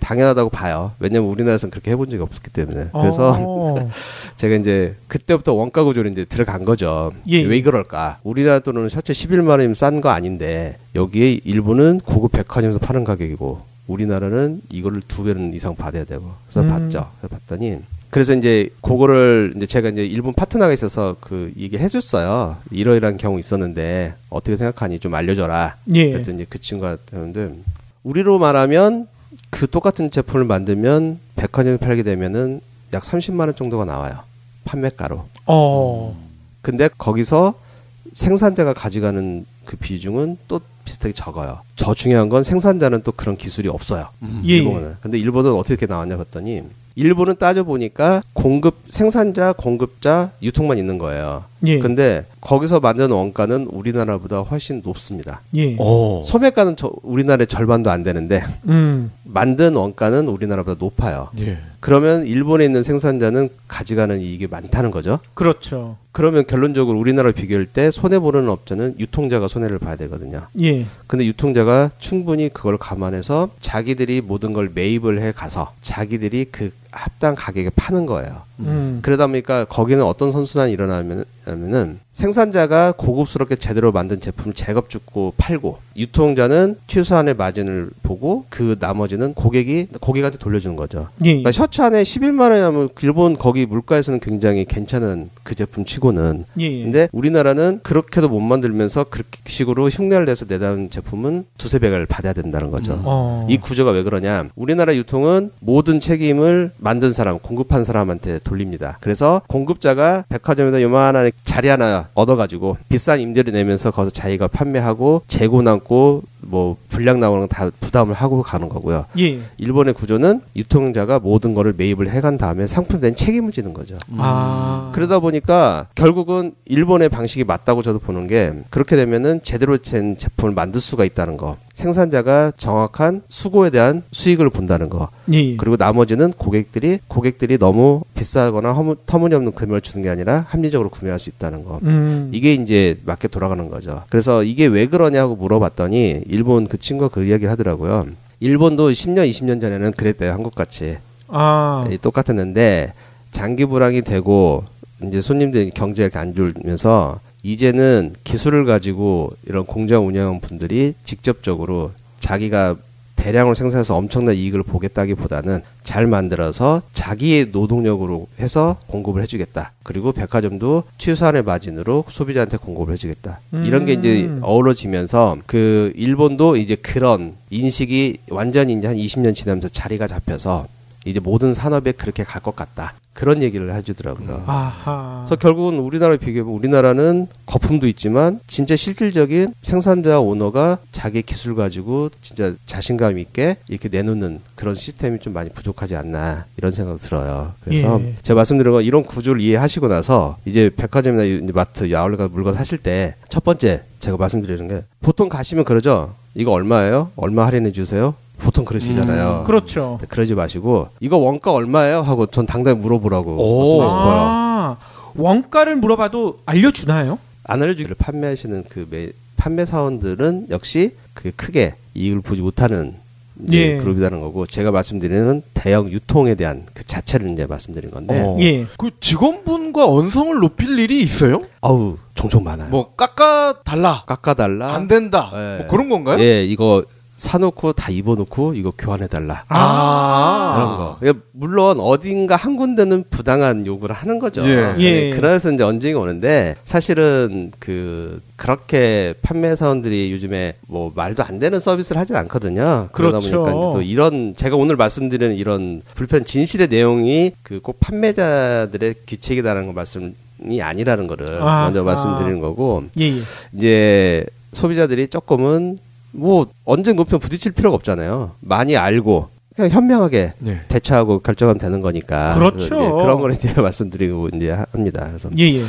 당연하다고 봐요. 왜냐면 우리나라에서는 그렇게 해본 적이 없었기 때문에. 그래서 제가 이제 그때부터 원가 구조로 이제 들어간 거죠. 왜 그럴까? 우리나라 돈은 셔츠 11만 원이면 싼 거 아닌데 여기에 일본은 고급 백화점에서 파는 가격이고 우리나라는 이거를 2배는 이상 받아야 되고. 그래서 봤죠. 그래서 봤더니 그래서 이제 그거를 이제 제가 이제 일본 파트너가 있어서 그 얘기를 해줬어요. 이러이러한 경우 있었는데 어떻게 생각하니 좀 알려줘라. 그랬더니 이제 그 친구가 하는데 우리로 말하면 그 똑같은 제품을 만들면 백화점에 팔게 되면은 약 30만 원 정도가 나와요. 판매가로. 근데 거기서 생산자가 가져가는 그 비중은 또 비슷하게 적어요. 더 중요한 건 생산자는 또 그런 기술이 없어요. 일본은. 근데 일본은 어떻게 나왔냐 봤더니 일본은 따져보니까 생산자, 공급자, 유통만 있는 거예요. 근데 거기서 만드는 원가는 우리나라보다 훨씬 높습니다. 소매가는 우리나라의 절반도 안 되는데 만든 원가는 우리나라보다 높아요. 그러면 일본에 있는 생산자는 가져가는 이익이 많다는 거죠. 그렇죠. 그러면 결론적으로 우리나라를 비교할 때 손해보는 업자는 유통자가 손해를 봐야 되거든요. 근데 유통자가 충분히 그걸 감안해서 자기들이 모든 걸 매입을 해 가서 자기들이 그 합당 가격에 파는 거예요. 그러다 보니까 거기는 어떤 선순환이 일어나면은 생산자가 고급스럽게 제대로 만든 제품을 제값 주고 팔고 유통자는 최소한의 마진을 보고 그 나머지는 고객한테 돌려주는 거죠. 그러니까 셔츠 안에 11만 원이면 일본 거기 물가에서는 굉장히 괜찮은 그 제품 치고는 근데 우리나라는 그렇게도 못 만들면서 그렇게 식으로 흉내를 내서 내다는 제품은 두세 배를 받아야 된다는 거죠. 이 구조가 왜 그러냐? 우리나라 유통은 모든 책임을 만든 사람, 공급한 사람한테 돌립니다. 그래서 공급자가 백화점에다 요만한 자리 하나 얻어가지고 비싼 임대료 내면서 거기서 자기가 판매하고 재고 남고 뭐 불량 나오는 건 다 부담을 하고 가는 거고요. 일본의 구조는 유통자가 모든 거를 매입을 해간 다음에 상품에 책임을 지는 거죠. 그러다 보니까 결국은 일본의 방식이 맞다고 저도 보는 게 그렇게 되면은 제대로 된 제품을 만들 수가 있다는 거. 생산자가 정확한 수고에 대한 수익을 본다는 거. 그리고 나머지는 고객들이 너무 비싸거나 터무니없는 금액을 주는 게 아니라 합리적으로 구매할 수 있다는 거. 이게 이제 맞게 돌아가는 거죠. 그래서 이게 왜 그러냐고 물어봤더니 일본 그 친구가 그 이야기를 하더라고요. 일본도 10년, 20년 전에는 그랬대요. 한국같이. 똑같았는데 장기 불황이 되고 이제 손님들이 경제가 이렇게 안 좋으면서 이제는 기술을 가지고 이런 공장 운영하는 분들이 직접적으로 자기가 대량으로 생산해서 엄청난 이익을 보겠다기보다는 잘 만들어서 자기의 노동력으로 해서 공급을 해주겠다. 그리고 백화점도 최소한의 마진으로 소비자한테 공급을 해주겠다. 이런 게 이제 어우러지면서 그 일본도 이제 그런 인식이 완전히 이제 한 20년 지나면서 자리가 잡혀서 이제 모든 산업에 그렇게 갈 것 같다. 그런 얘기를 해주더라고요. 아하. 그래서 결국은 우리나라에 비교해보면 우리나라는 거품도 있지만 진짜 실질적인 생산자 오너가 자기 기술 가지고 진짜 자신감 있게 이렇게 내놓는 그런 시스템이 좀 많이 부족하지 않나 이런 생각이 들어요. 그래서 예. 제가 말씀드린 건 이런 구조를 이해하시고 나서 이제 백화점이나 이제 마트, 아울렛 가서 물건 사실 때 첫 번째 제가 말씀드리는 게 보통 가시면 그러죠. 이거 얼마예요? 얼마 할인해 주세요? 보통 그러시잖아요. 그렇죠. 그러지 마시고 이거 원가 얼마예요? 하고 전 당당히 물어보라고 말씀드리고 싶어요. 아, 원가를 물어봐도 알려주나요? 안 알려주기를 판매하시는 그 판매 사원들은 역시 그 크게 이익을 보지 못하는 예. 그룹이라는 거고 제가 말씀드리는 대형 유통에 대한 그 자체를 이제 말씀드린 건데 예. 그 직원분과 언성을 높일 일이 있어요? 아우 종종 많아요. 뭐 깎아달라, 깎아달라 안 된다, 예. 뭐 그런 건가요? 예, 이거 사놓고 다 입어놓고 이거 교환해달라. 그런 거. 그러니까 물론 어딘가 한 군데는 부당한 요구를 하는 거죠. 예. 예. 그래서 이제 언쟁이 오는데 사실은 그렇게 판매 사원들이 요즘에 뭐 말도 안 되는 서비스를 하진 않거든요. 그러다 그렇죠. 보니까 또 이런 제가 오늘 말씀드리는 이런 불편 진실의 내용이 그 꼭 판매자들의 귀책이다라는 거 말씀이 아니라는 거를 먼저 말씀드리는 거고 예. 이제 소비자들이 조금은 뭐 언제 높이면 부딪힐 필요가 없잖아요. 많이 알고 그냥 현명하게 네. 대처하고 결정하면 되는 거니까. 그렇죠. 이제 그런 걸 이제 말씀드리고 이제 합니다. 그래서 예.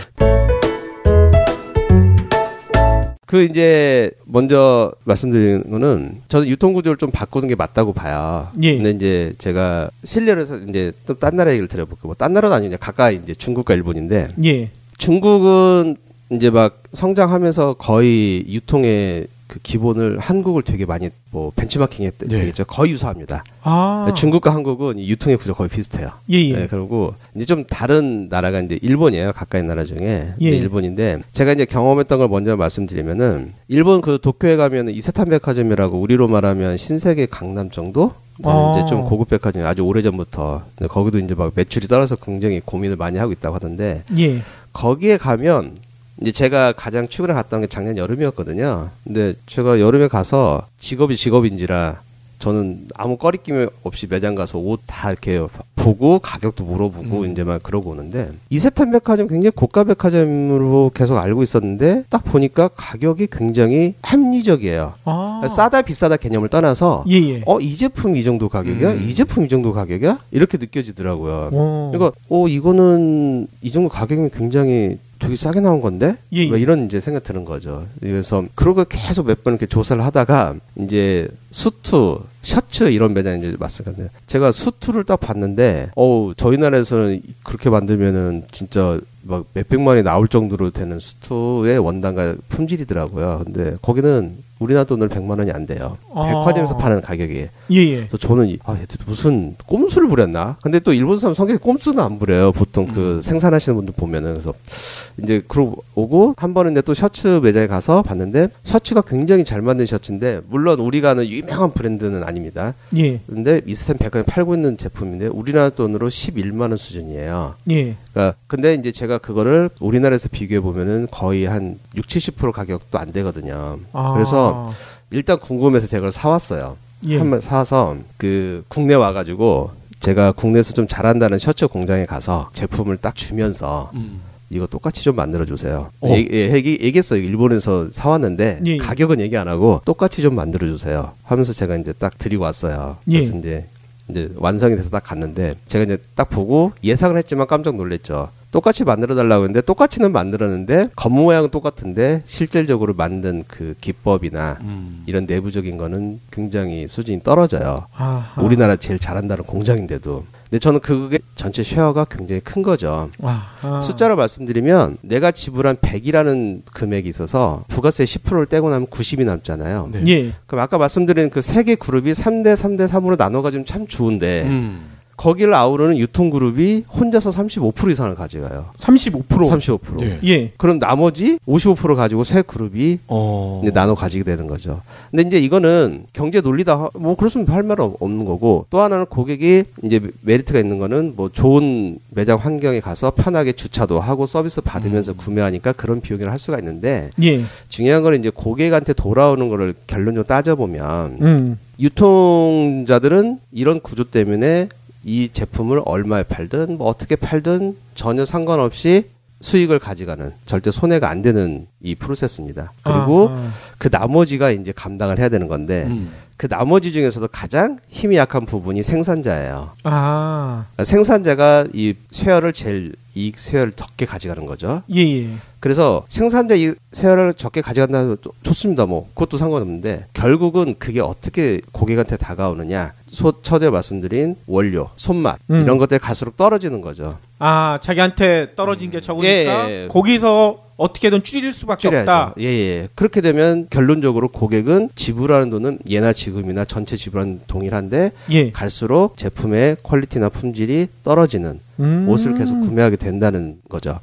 그 이제 먼저 말씀드리는 거는 저는 유통 구조를 좀 바꾸는 게 맞다고 봐요. 예. 근데 이제 제가 실례로 해서 이제 또 딴 나라 얘기를 드려볼게요. 뭐 딴 나라도 아니냐 가까이 이제 중국과 일본인데 예. 중국은 이제 막 성장하면서 거의 유통의 그 기본을 한국을 되게 많이 뭐 벤치마킹 되겠죠. 거의 유사합니다. 중국과 한국은 이 유통의 구조 거의 비슷해요. 예. 네, 그리고 이제 좀 다른 나라가 이제 일본이에요. 가까이 나라 중에 예. 일본인데 제가 이제 경험했던 걸 먼저 말씀드리면은 일본 그 도쿄에 가면은 이세탄 백화점이라고 우리로 말하면 신세계 강남 정도 이제 좀 고급 백화점이 아주 오래 전부터 거기도 이제 막 매출이 떨어져서 굉장히 고민을 많이 하고 있다고 하던데 예. 거기에 가면 이제 제가 가장 최근에 갔던 게 작년 여름이었거든요. 근데 제가 여름에 가서 직업인지라 저는 아무 꺼리낌 없이 매장 가서 옷 다 이렇게 보고 가격도 물어보고 이제 막 그러고 오는데 이세탄 백화점 굉장히 고가 백화점으로 계속 알고 있었는데 딱 보니까 가격이 굉장히 합리적이에요. 싸다 비싸다 개념을 떠나서 예. 이 제품 이 정도 가격이야? 이 제품 이 정도 가격이야? 이렇게 느껴지더라고요. 그러니까 이거는 이 정도 가격이면 굉장히 되게 싸게 나온 건데? 예. 왜 이런 이제 생각 드는 거죠. 그래서 그러고 계속 몇 번 이렇게 조사를 하다가 이제 수트, 셔츠 이런 매장 이제 맞습니다. 제가 수트를 딱 봤는데, 저희 나라에서는 그렇게 만들면은 진짜 막 몇백만 원이 나올 정도로 되는 수트의 원단과 품질이더라고요. 근데 거기는 우리나라 돈으로 100만 원이 안 돼요. 백화점에서 파는 가격이. 예. 그래서 저는 얘들 무슨 꼼수를 부렸나? 근데 또 일본 사람 성격이 꼼수는 안 부려요. 보통 그 생산하시는 분들 보면은. 그래서 이제 그러고 오고 한 번은 또 셔츠 매장에 가서 봤는데 셔츠가 굉장히 잘 만든 셔츠인데 물론 우리가 아는 유명한 브랜드는 아닙니다. 예. 근데 이세탄 백화점에 팔고 있는 제품인데 우리나라 돈으로 11만 원 수준이에요. 예. 그러니까 근데 이제 제가 그거를 우리나라에서 비교해 보면은 거의 한 60-70% 가격도 안 되거든요. 그래서 일단 궁금해서 제가 그걸 사왔어요. 예. 한번 사서 그 국내 와가지고 제가 국내에서 좀 잘한다는 셔츠 공장에 가서 제품을 딱 주면서 이거 똑같이 좀 만들어주세요. 얘기했어요. 일본에서 사왔는데 예. 가격은 얘기 안 하고 똑같이 좀 만들어주세요. 하면서 제가 이제 딱 드리고 왔어요. 그래서 이제 완성이 돼서 딱 갔는데 제가 이제 딱 보고 예상을 했지만 깜짝 놀랐죠. 똑같이 만들어 달라고 했는데 똑같이는 만들었는데 겉모양은 똑같은데 실질적으로 만든 그 기법이나 이런 내부적인 거는 굉장히 수준이 떨어져요. 우리나라 제일 잘한다는 공장인데도. 근데 저는 그게 전체 쉐어가 굉장히 큰 거죠. 숫자로 말씀드리면 내가 지불한 100이라는 금액이 있어서 부가세 10%를 떼고 나면 90이 남잖아요. 예. 그럼 아까 말씀드린 그 세 개 그룹이 3대 3대 3으로 나눠가지면 참 좋은데 거기를 아우르는 유통그룹이 혼자서 35% 이상을 가져가요. 35%. 35%. 예. 예. 그럼 나머지 55% 가지고 새 그룹이 이제 나눠 가지게 되는 거죠. 근데 이제 이거는 경제 논리다. 뭐 그렇으면 할 말 없는 거고, 또 하나는 고객이 이제 메리트가 있는 거는 뭐 좋은 매장 환경에 가서 편하게 주차도 하고 서비스 받으면서 구매하니까 그런 비용을 할 수가 있는데, 예. 중요한 거는 이제 고객한테 돌아오는 거를 결론적으로 따져보면 유통자들은 이런 구조 때문에 이 제품을 얼마에 팔든 뭐 어떻게 팔든 전혀 상관없이 수익을 가져가는, 절대 손해가 안 되는 이 프로세스입니다. 그리고 그 나머지가 이제 감당을 해야 되는 건데 그 나머지 중에서도 가장 힘이 약한 부분이 생산자예요. 그러니까 생산자가 이 쉐어를 제일 이익 쉐어를 적게 가져가는 거죠. 예. 그래서 생산자 이 쉐어를 적게 가져간다면 좋습니다. 뭐 그것도 상관없는데 결국은 그게 어떻게 고객한테 다가오느냐. 처제 말씀드린 원료, 손맛 이런 것들 갈수록 떨어지는 거죠. 자기한테 떨어진 게 적으니까 거기서 어떻게든 줄일 수밖에 없다. 예. 그렇게 되면 결론적으로 고객은 지불하는 돈은 예나 지금이나 전체 지불하는 동일한데 갈수록 제품의 퀄리티나 품질이 떨어지는 옷을 계속 구매하게 된다는 거죠.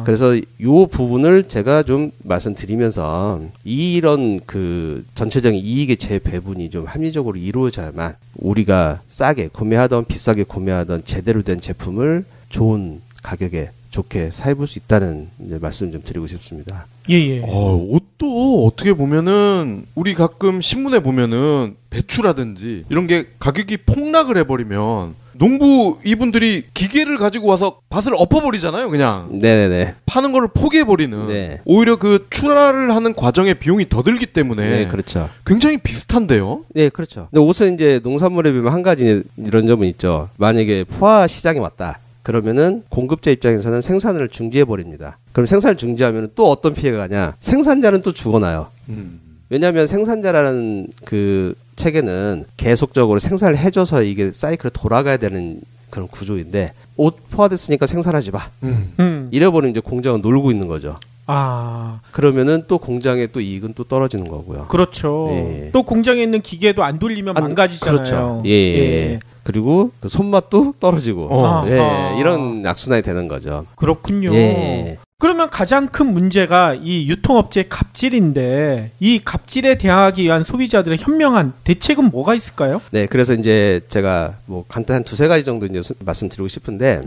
그래서 이 부분을 제가 좀 말씀드리면서 이런 그 전체적인 이익의 재배분이 좀 합리적으로 이루어져야만 우리가 싸게 구매하던 비싸게 구매하던 제대로 된 제품을 좋은 가격에 좋게 사입을 수 있다는 이제 말씀 좀 드리고 싶습니다. 옷도 어떻게 보면은 우리 가끔 신문에 보면은 배추라든지 이런 게 가격이 폭락을 해버리면 농부 이분들이 기계를 가지고 와서 밭을 엎어버리잖아요, 그냥. 네네네. 파는 거를 포기해버리는. 오히려 그 출하를 하는 과정에 비용이 더 들기 때문에. 네, 그렇죠. 굉장히 비슷한데요. 네, 그렇죠. 근데 옷은 이제 농산물에 비하면 한 가지 이런 점은 있죠. 만약에 포화 시장이 왔다. 그러면은 공급자 입장에서는 생산을 중지해 버립니다. 그럼 생산을 중지하면 또 어떤 피해가 가냐? 생산자는 또 죽어나요. 왜냐하면 생산자라는 그 체계는 계속적으로 생산을 해줘서 이게 사이클에 돌아가야 되는 그런 구조인데 옷 포화됐으니까 생산하지 마. 이래버리면 이제 공장은 놀고 있는 거죠. 그러면은 또 공장의 또 이익은 또 떨어지는 거고요. 그렇죠. 또 공장에 있는 기계도 안 돌리면 망가지잖아요. 그렇죠. 그리고 그 손맛도 떨어지고 이런 악순환이 되는 거죠. 그렇군요. 그러면 가장 큰 문제가 이 유통업체의 갑질인데 이 갑질에 대항하기 위한 소비자들의 현명한 대책은 뭐가 있을까요? 네, 그래서 이제 제가 뭐 간단한 두세 가지 정도 이제 말씀드리고 싶은데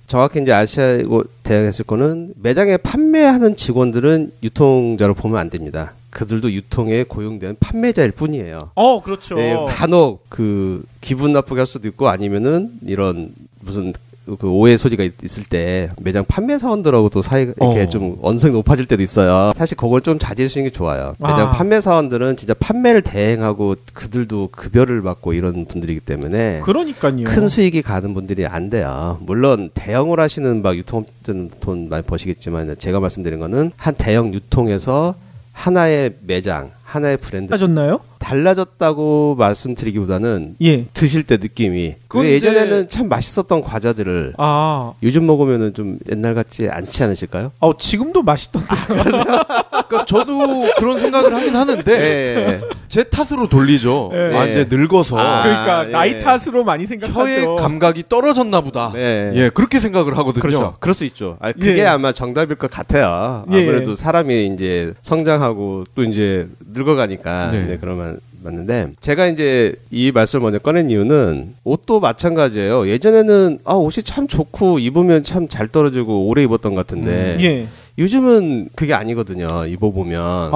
정확히 이제 아시고 대응했을 거는 매장에 판매하는 직원들은 유통자로 보면 안 됩니다. 그들도 유통에 고용된 판매자일 뿐이에요. 그렇죠. 간혹 그 기분 나쁘게 할 수도 있고 아니면은 이런 무슨 그 오해 소리가 있을 때 매장 판매 사원들하고도 사이가 이렇게 좀 언성이 높아질 때도 있어요. 사실 그걸 좀 자제해 주시는 게 좋아요. 매장 판매 사원들은 진짜 판매를 대행하고 그들도 급여를 받고 이런 분들이기 때문에 그러니까요. 큰 수익이 가는 분들이 안 돼요. 물론 대형으로 하시는 막 유통업체는 돈 많이 버시겠지만 제가 말씀드린 거는 한 대형 유통에서 하나의 매장, 하나의 브랜드 달라졌나요? 달라졌다고 말씀드리기보다는 드실 때 느낌이 예전에는 참 맛있었던 과자들을 요즘 먹으면은 좀 옛날 같지 않지 않으실까요? 지금도 맛있던데. 그러니까 저도 그런 생각을 하긴 하는데 제 탓으로 돌리죠. 이제 늙어서. 그러니까 나이 탓으로 많이 생각하죠. 혀의 감각이 떨어졌나 보다. 그렇게 생각을 하거든요. 그렇죠. 그럴 수 있죠. 그게 아마 정답일 것 같아요. 아무래도 사람이 이제 성장하고 또 이제 늙어가니까 그러면 맞는데 제가 이제 이 말씀을 먼저 꺼낸 이유는 옷도 마찬가지예요. 예전에는 옷이 참 좋고 입으면 참 잘 떨어지고 오래 입었던 것 같은데 요즘은 그게 아니거든요. 입어보면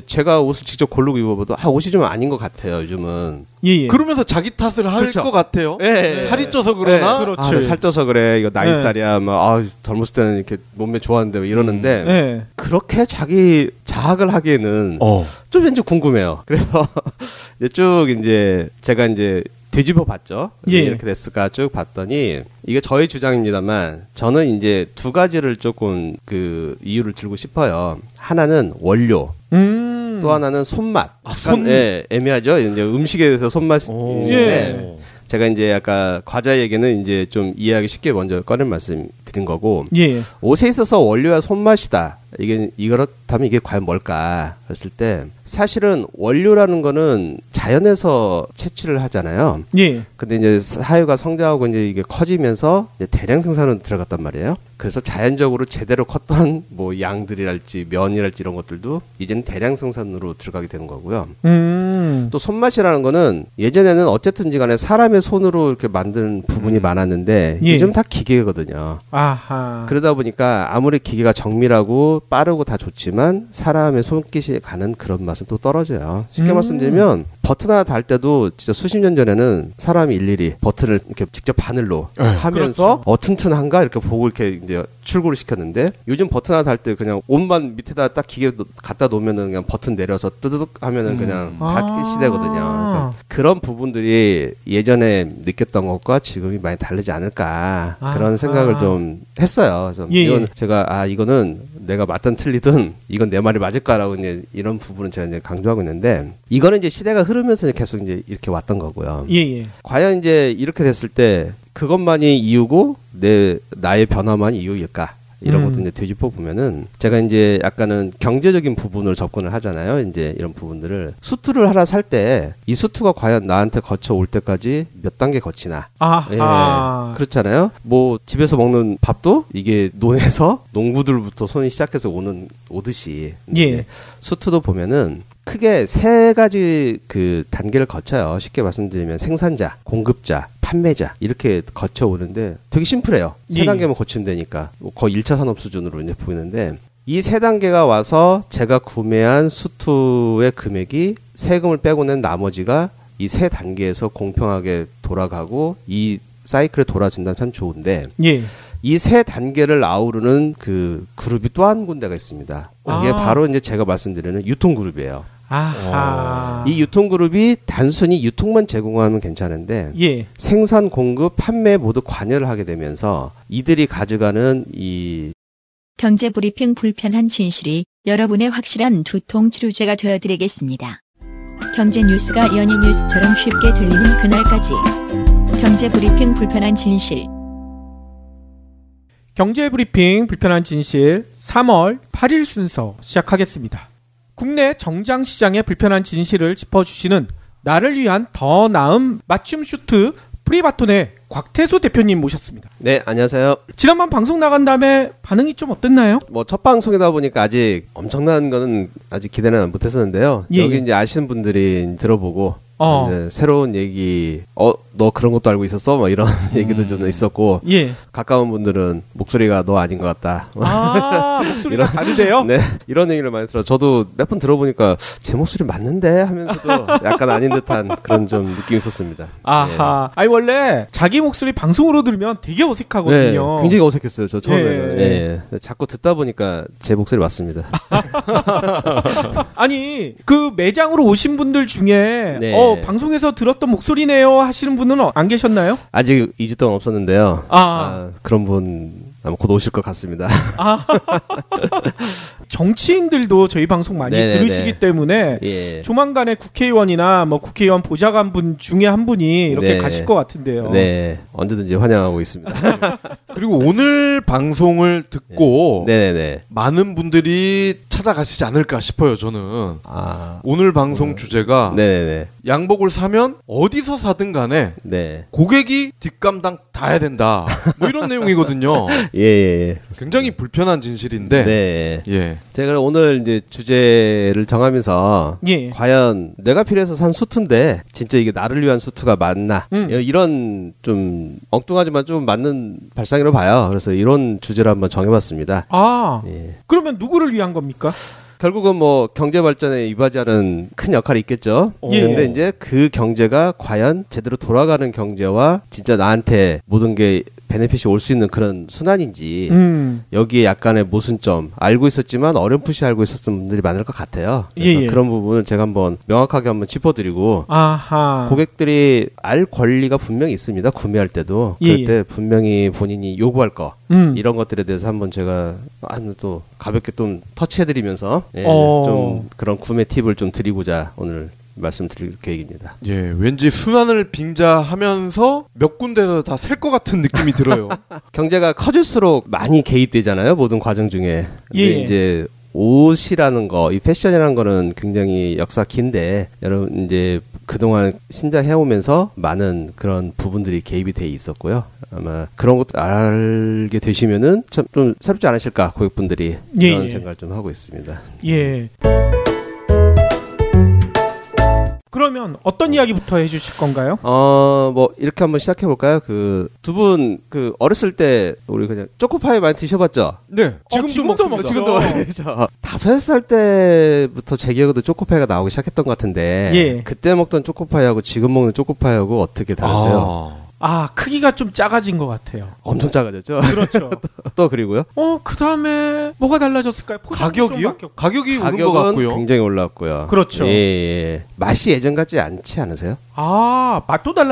제가 옷을 직접 고르고 입어봐도 옷이 좀 아닌 것 같아요. 요즘은. 그러면서 자기 탓을 할 것 같아요. 살이 쪄서 그러나. 그렇죠. 살쪄서 그래. 이거 나이 살이야. 젊었을 때는 이렇게 몸매 좋았는데 이러는데 그렇게 자기 자학을 하기에는 좀 왠지 궁금해요. 그래서 쭉 이제 제가 이제 뒤집어 봤죠. 이렇게 됐을까 쭉 봤더니 이게 저의 주장입니다만 저는 이제 두 가지를 조금 그 이유를 들고 싶어요. 하나는 원료. 또 하나는 손맛. 애매하죠. 이제 음식에 대해서 손맛이 있는데 제가 이제 아까 과자 얘기는 이제 좀 이해하기 쉽게 먼저 꺼낸 말씀 드린 거고 옷에 있어서 원료와 손맛이다. 이렇다면 이게 과연 뭘까 했을 때 사실은 원료라는 거는 자연에서 채취를 하잖아요. 예. 근데 이제 사유가 성장하고 이제 이게 커지면서 이제 대량 생산으로 들어갔단 말이에요. 그래서 자연적으로 제대로 컸던 뭐 양들이랄지 면이랄지 이런 것들도 이제는 대량 생산으로 들어가게 되는 거고요. 또 손맛이라는 거는 예전에는 어쨌든지 간에 사람의 손으로 이렇게 만든 부분이 많았는데 예. 요즘 다 기계거든요. 아하. 그러다 보니까 아무리 기계가 정밀하고 빠르고 다 좋지만 사람의 손깃이 가는 그런 맛은 또 떨어져요. 쉽게 말씀드리면 버튼 하나 달 때도 진짜 수십 년 전에는 사람이 일일이 버튼을 이렇게 직접 바늘로 하면서 그렇죠. 튼튼한가 이렇게 보고 이렇게 이제 출고를 시켰는데 요즘 버튼 하나 달 때 그냥 옷만 밑에다 딱 기계 갖다 놓으면은 그냥 버튼 내려서 뜨드득 하면은 그냥 다 시대거든요. 그러니까 그런 부분들이 예전에 느꼈던 것과 지금이 많이 다르지 않을까 그런 생각을 좀 했어요. 그래서 이건 제가 이거는 내가 맞든 틀리든 이건 내 말이 맞을까라고 이제 이런 부분은 제가 이제 강조하고 있는데 이거는 이제 시대가 흐르면서 계속 이제 이렇게 왔던 거고요. 과연 이제 이렇게 됐을 때 그것만이 이유고 나의 변화만이 이유일까? 이런 것도 이제 되짚어 보면은 제가 이제 약간은 경제적인 부분으로 접근을 하잖아요. 이제 이런 부분들을 수투를 하나 살 때 이 수투가 과연 나한테 거쳐 올 때까지 몇 단계 거치나. 예, 그렇잖아요. 뭐 집에서 먹는 밥도 이게 논에서 농부들부터 손이 시작해서 오듯이 수투도 보면은 크게 세 가지 그 단계를 거쳐요. 쉽게 말씀드리면 생산자, 공급자, 판매자 이렇게 거쳐 오는데 되게 심플해요. 세 단계만 거치면 되니까 거의 1차 산업 수준으로 이제 보이는데 이 세 단계가 와서 제가 구매한 수투의 금액이 세금을 빼고 낸 나머지가 이 세 단계에서 공평하게 돌아가고 이 사이클에 돌아준다면 참 좋은데 이 세 단계를 아우르는 그 그룹이 또 한 군데가 있습니다. 그게 바로 이제 제가 말씀드리는 유통그룹이에요. 이 유통그룹이 단순히 유통만 제공하면 괜찮은데 생산, 공급, 판매 모두 관여를 하게 되면서 이들이 가져가는 이 경제브리핑 불편한 진실이 여러분의 확실한 두통 치료제가 되어드리겠습니다. 경제 뉴스가 연예 뉴스처럼 쉽게 들리는 그날까지 경제브리핑 불편한 진실. 경제브리핑 불편한 진실 3월 8일 순서 시작하겠습니다. 국내 정장시장의 불편한 진실을 짚어주시는 나를 위한 더 나은 맞춤 슈트 프리바톤의 곽태수 대표님 모셨습니다. 네, 안녕하세요. 지난번 방송 나간 다음에 반응이 좀 어땠나요? 뭐 첫 방송이다 보니까 아직 엄청난 거는 아직 기대는 못했었는데요. 여기 이제 아시는 분들이 들어보고 이제 새로운 얘기, 너 그런 것도 알고 있었어? 뭐 이런 얘기도 좀 있었고, 가까운 분들은 목소리가 너 아닌 것 같다. 목소리가 다르대요? 네, 이런 얘기를 많이 들어요. 저도 몇 번 들어보니까 제 목소리 맞는데 하면서도 약간 아닌 듯한 그런 좀 느낌이 있었습니다. 아니 원래 자기 목소리 방송으로 들으면 되게 어색하거든요. 네, 굉장히 어색했어요. 저 처음에는. 자꾸 듣다 보니까 제 목소리 맞습니다. 아니 그 매장으로 오신 분들 중에 방송에서 들었던 목소리네요 하시는 분은 안 계셨나요? 아직 2주 동안 없었는데요. 그런 분 아마 곧 오실 것 같습니다. 정치인들도 저희 방송 많이 들으시기 때문에 조만간에 국회의원이나 뭐 국회의원 보좌관분 중에 한 분이 이렇게 가실 것 같은데요. 네, 언제든지 환영하고 있습니다. 그리고 오늘 방송을 듣고 많은 분들이 찾아가시지 않을까 싶어요. 저는 오늘 방송 주제가 양복을 사면 어디서 사든 간에 고객이 뒷감당 다 해야 된다. 뭐 이런 내용이거든요. 굉장히 불편한 진실인데. 제가 오늘 이제 주제를 정하면서 과연 내가 필요해서 산 수트인데 진짜 이게 나를 위한 수트가 맞나? 이런 좀 엉뚱하지만 좀 맞는 발상이라고 봐요. 그래서 이런 주제를 한번 정해봤습니다. 그러면 누구를 위한 겁니까? 결국은 뭐 경제 발전에 이바지하는 큰 역할이 있겠죠. 그런데 이제 그 경제가 과연 제대로 돌아가는 경제와 진짜 나한테 모든 게 베네핏이 올 수 있는 그런 순환인지 여기에 약간의 모순점 알고 있었지만 어렴풋이 알고 있었던 분들이 많을 것 같아요. 그래서 그런 부분을 제가 한번 명확하게 한번 짚어드리고 고객들이 알 권리가 분명히 있습니다. 구매할 때도 그럴 때 분명히 본인이 요구할 거 이런 것들에 대해서 한번 제가 또 가볍게 좀 터치해드리면서 좀 그런 구매 팁을 좀 드리고자 오늘 말씀드릴 계획입니다. 왠지 순환을 빙자하면서 몇 군데서 다 셀 것 같은 느낌이 들어요. 경제가 커질수록 많이 개입되잖아요. 모든 과정 중에. 근데 이제 옷이라는 거, 이 패션이라는 거는 굉장히 역사 긴데 여러분 이제 그동안 신작해오면서 많은 그런 부분들이 개입이 돼 있었고요. 아마 그런 것도 알게 되시면은 좀 새롭지 않으실까 고객분들이 그런 예. 생각을 좀 하고 있습니다. 예. 그러면 어떤 이야기부터 해주실 건가요? 뭐 이렇게 한번 시작해 볼까요? 그 두 분 그 어렸을 때 우리 그냥 초코파이 많이 드셔봤죠? 네. 지금도 먹죠. 지금도 먹죠. 5살 때부터 제 기억에도 초코파이가 나오기 시작했던 것 같은데 예. 그때 먹던 초코파이하고 지금 먹는 초코파이하고 어떻게 다르세요? 크기가 좀 작아진 것 같아요. 엄청 작아졌죠? 그렇죠. 또 그리고요? 그 다음에 뭐가 달라졌을까요? 포장도 좀 가격이요? 바뀌었고. 가격이 오른 것 가격은 같고요. 굉장히 올랐고요. 그렇죠. 예. 맛이 예전 같지 않지 않으세요? 맛도 달라.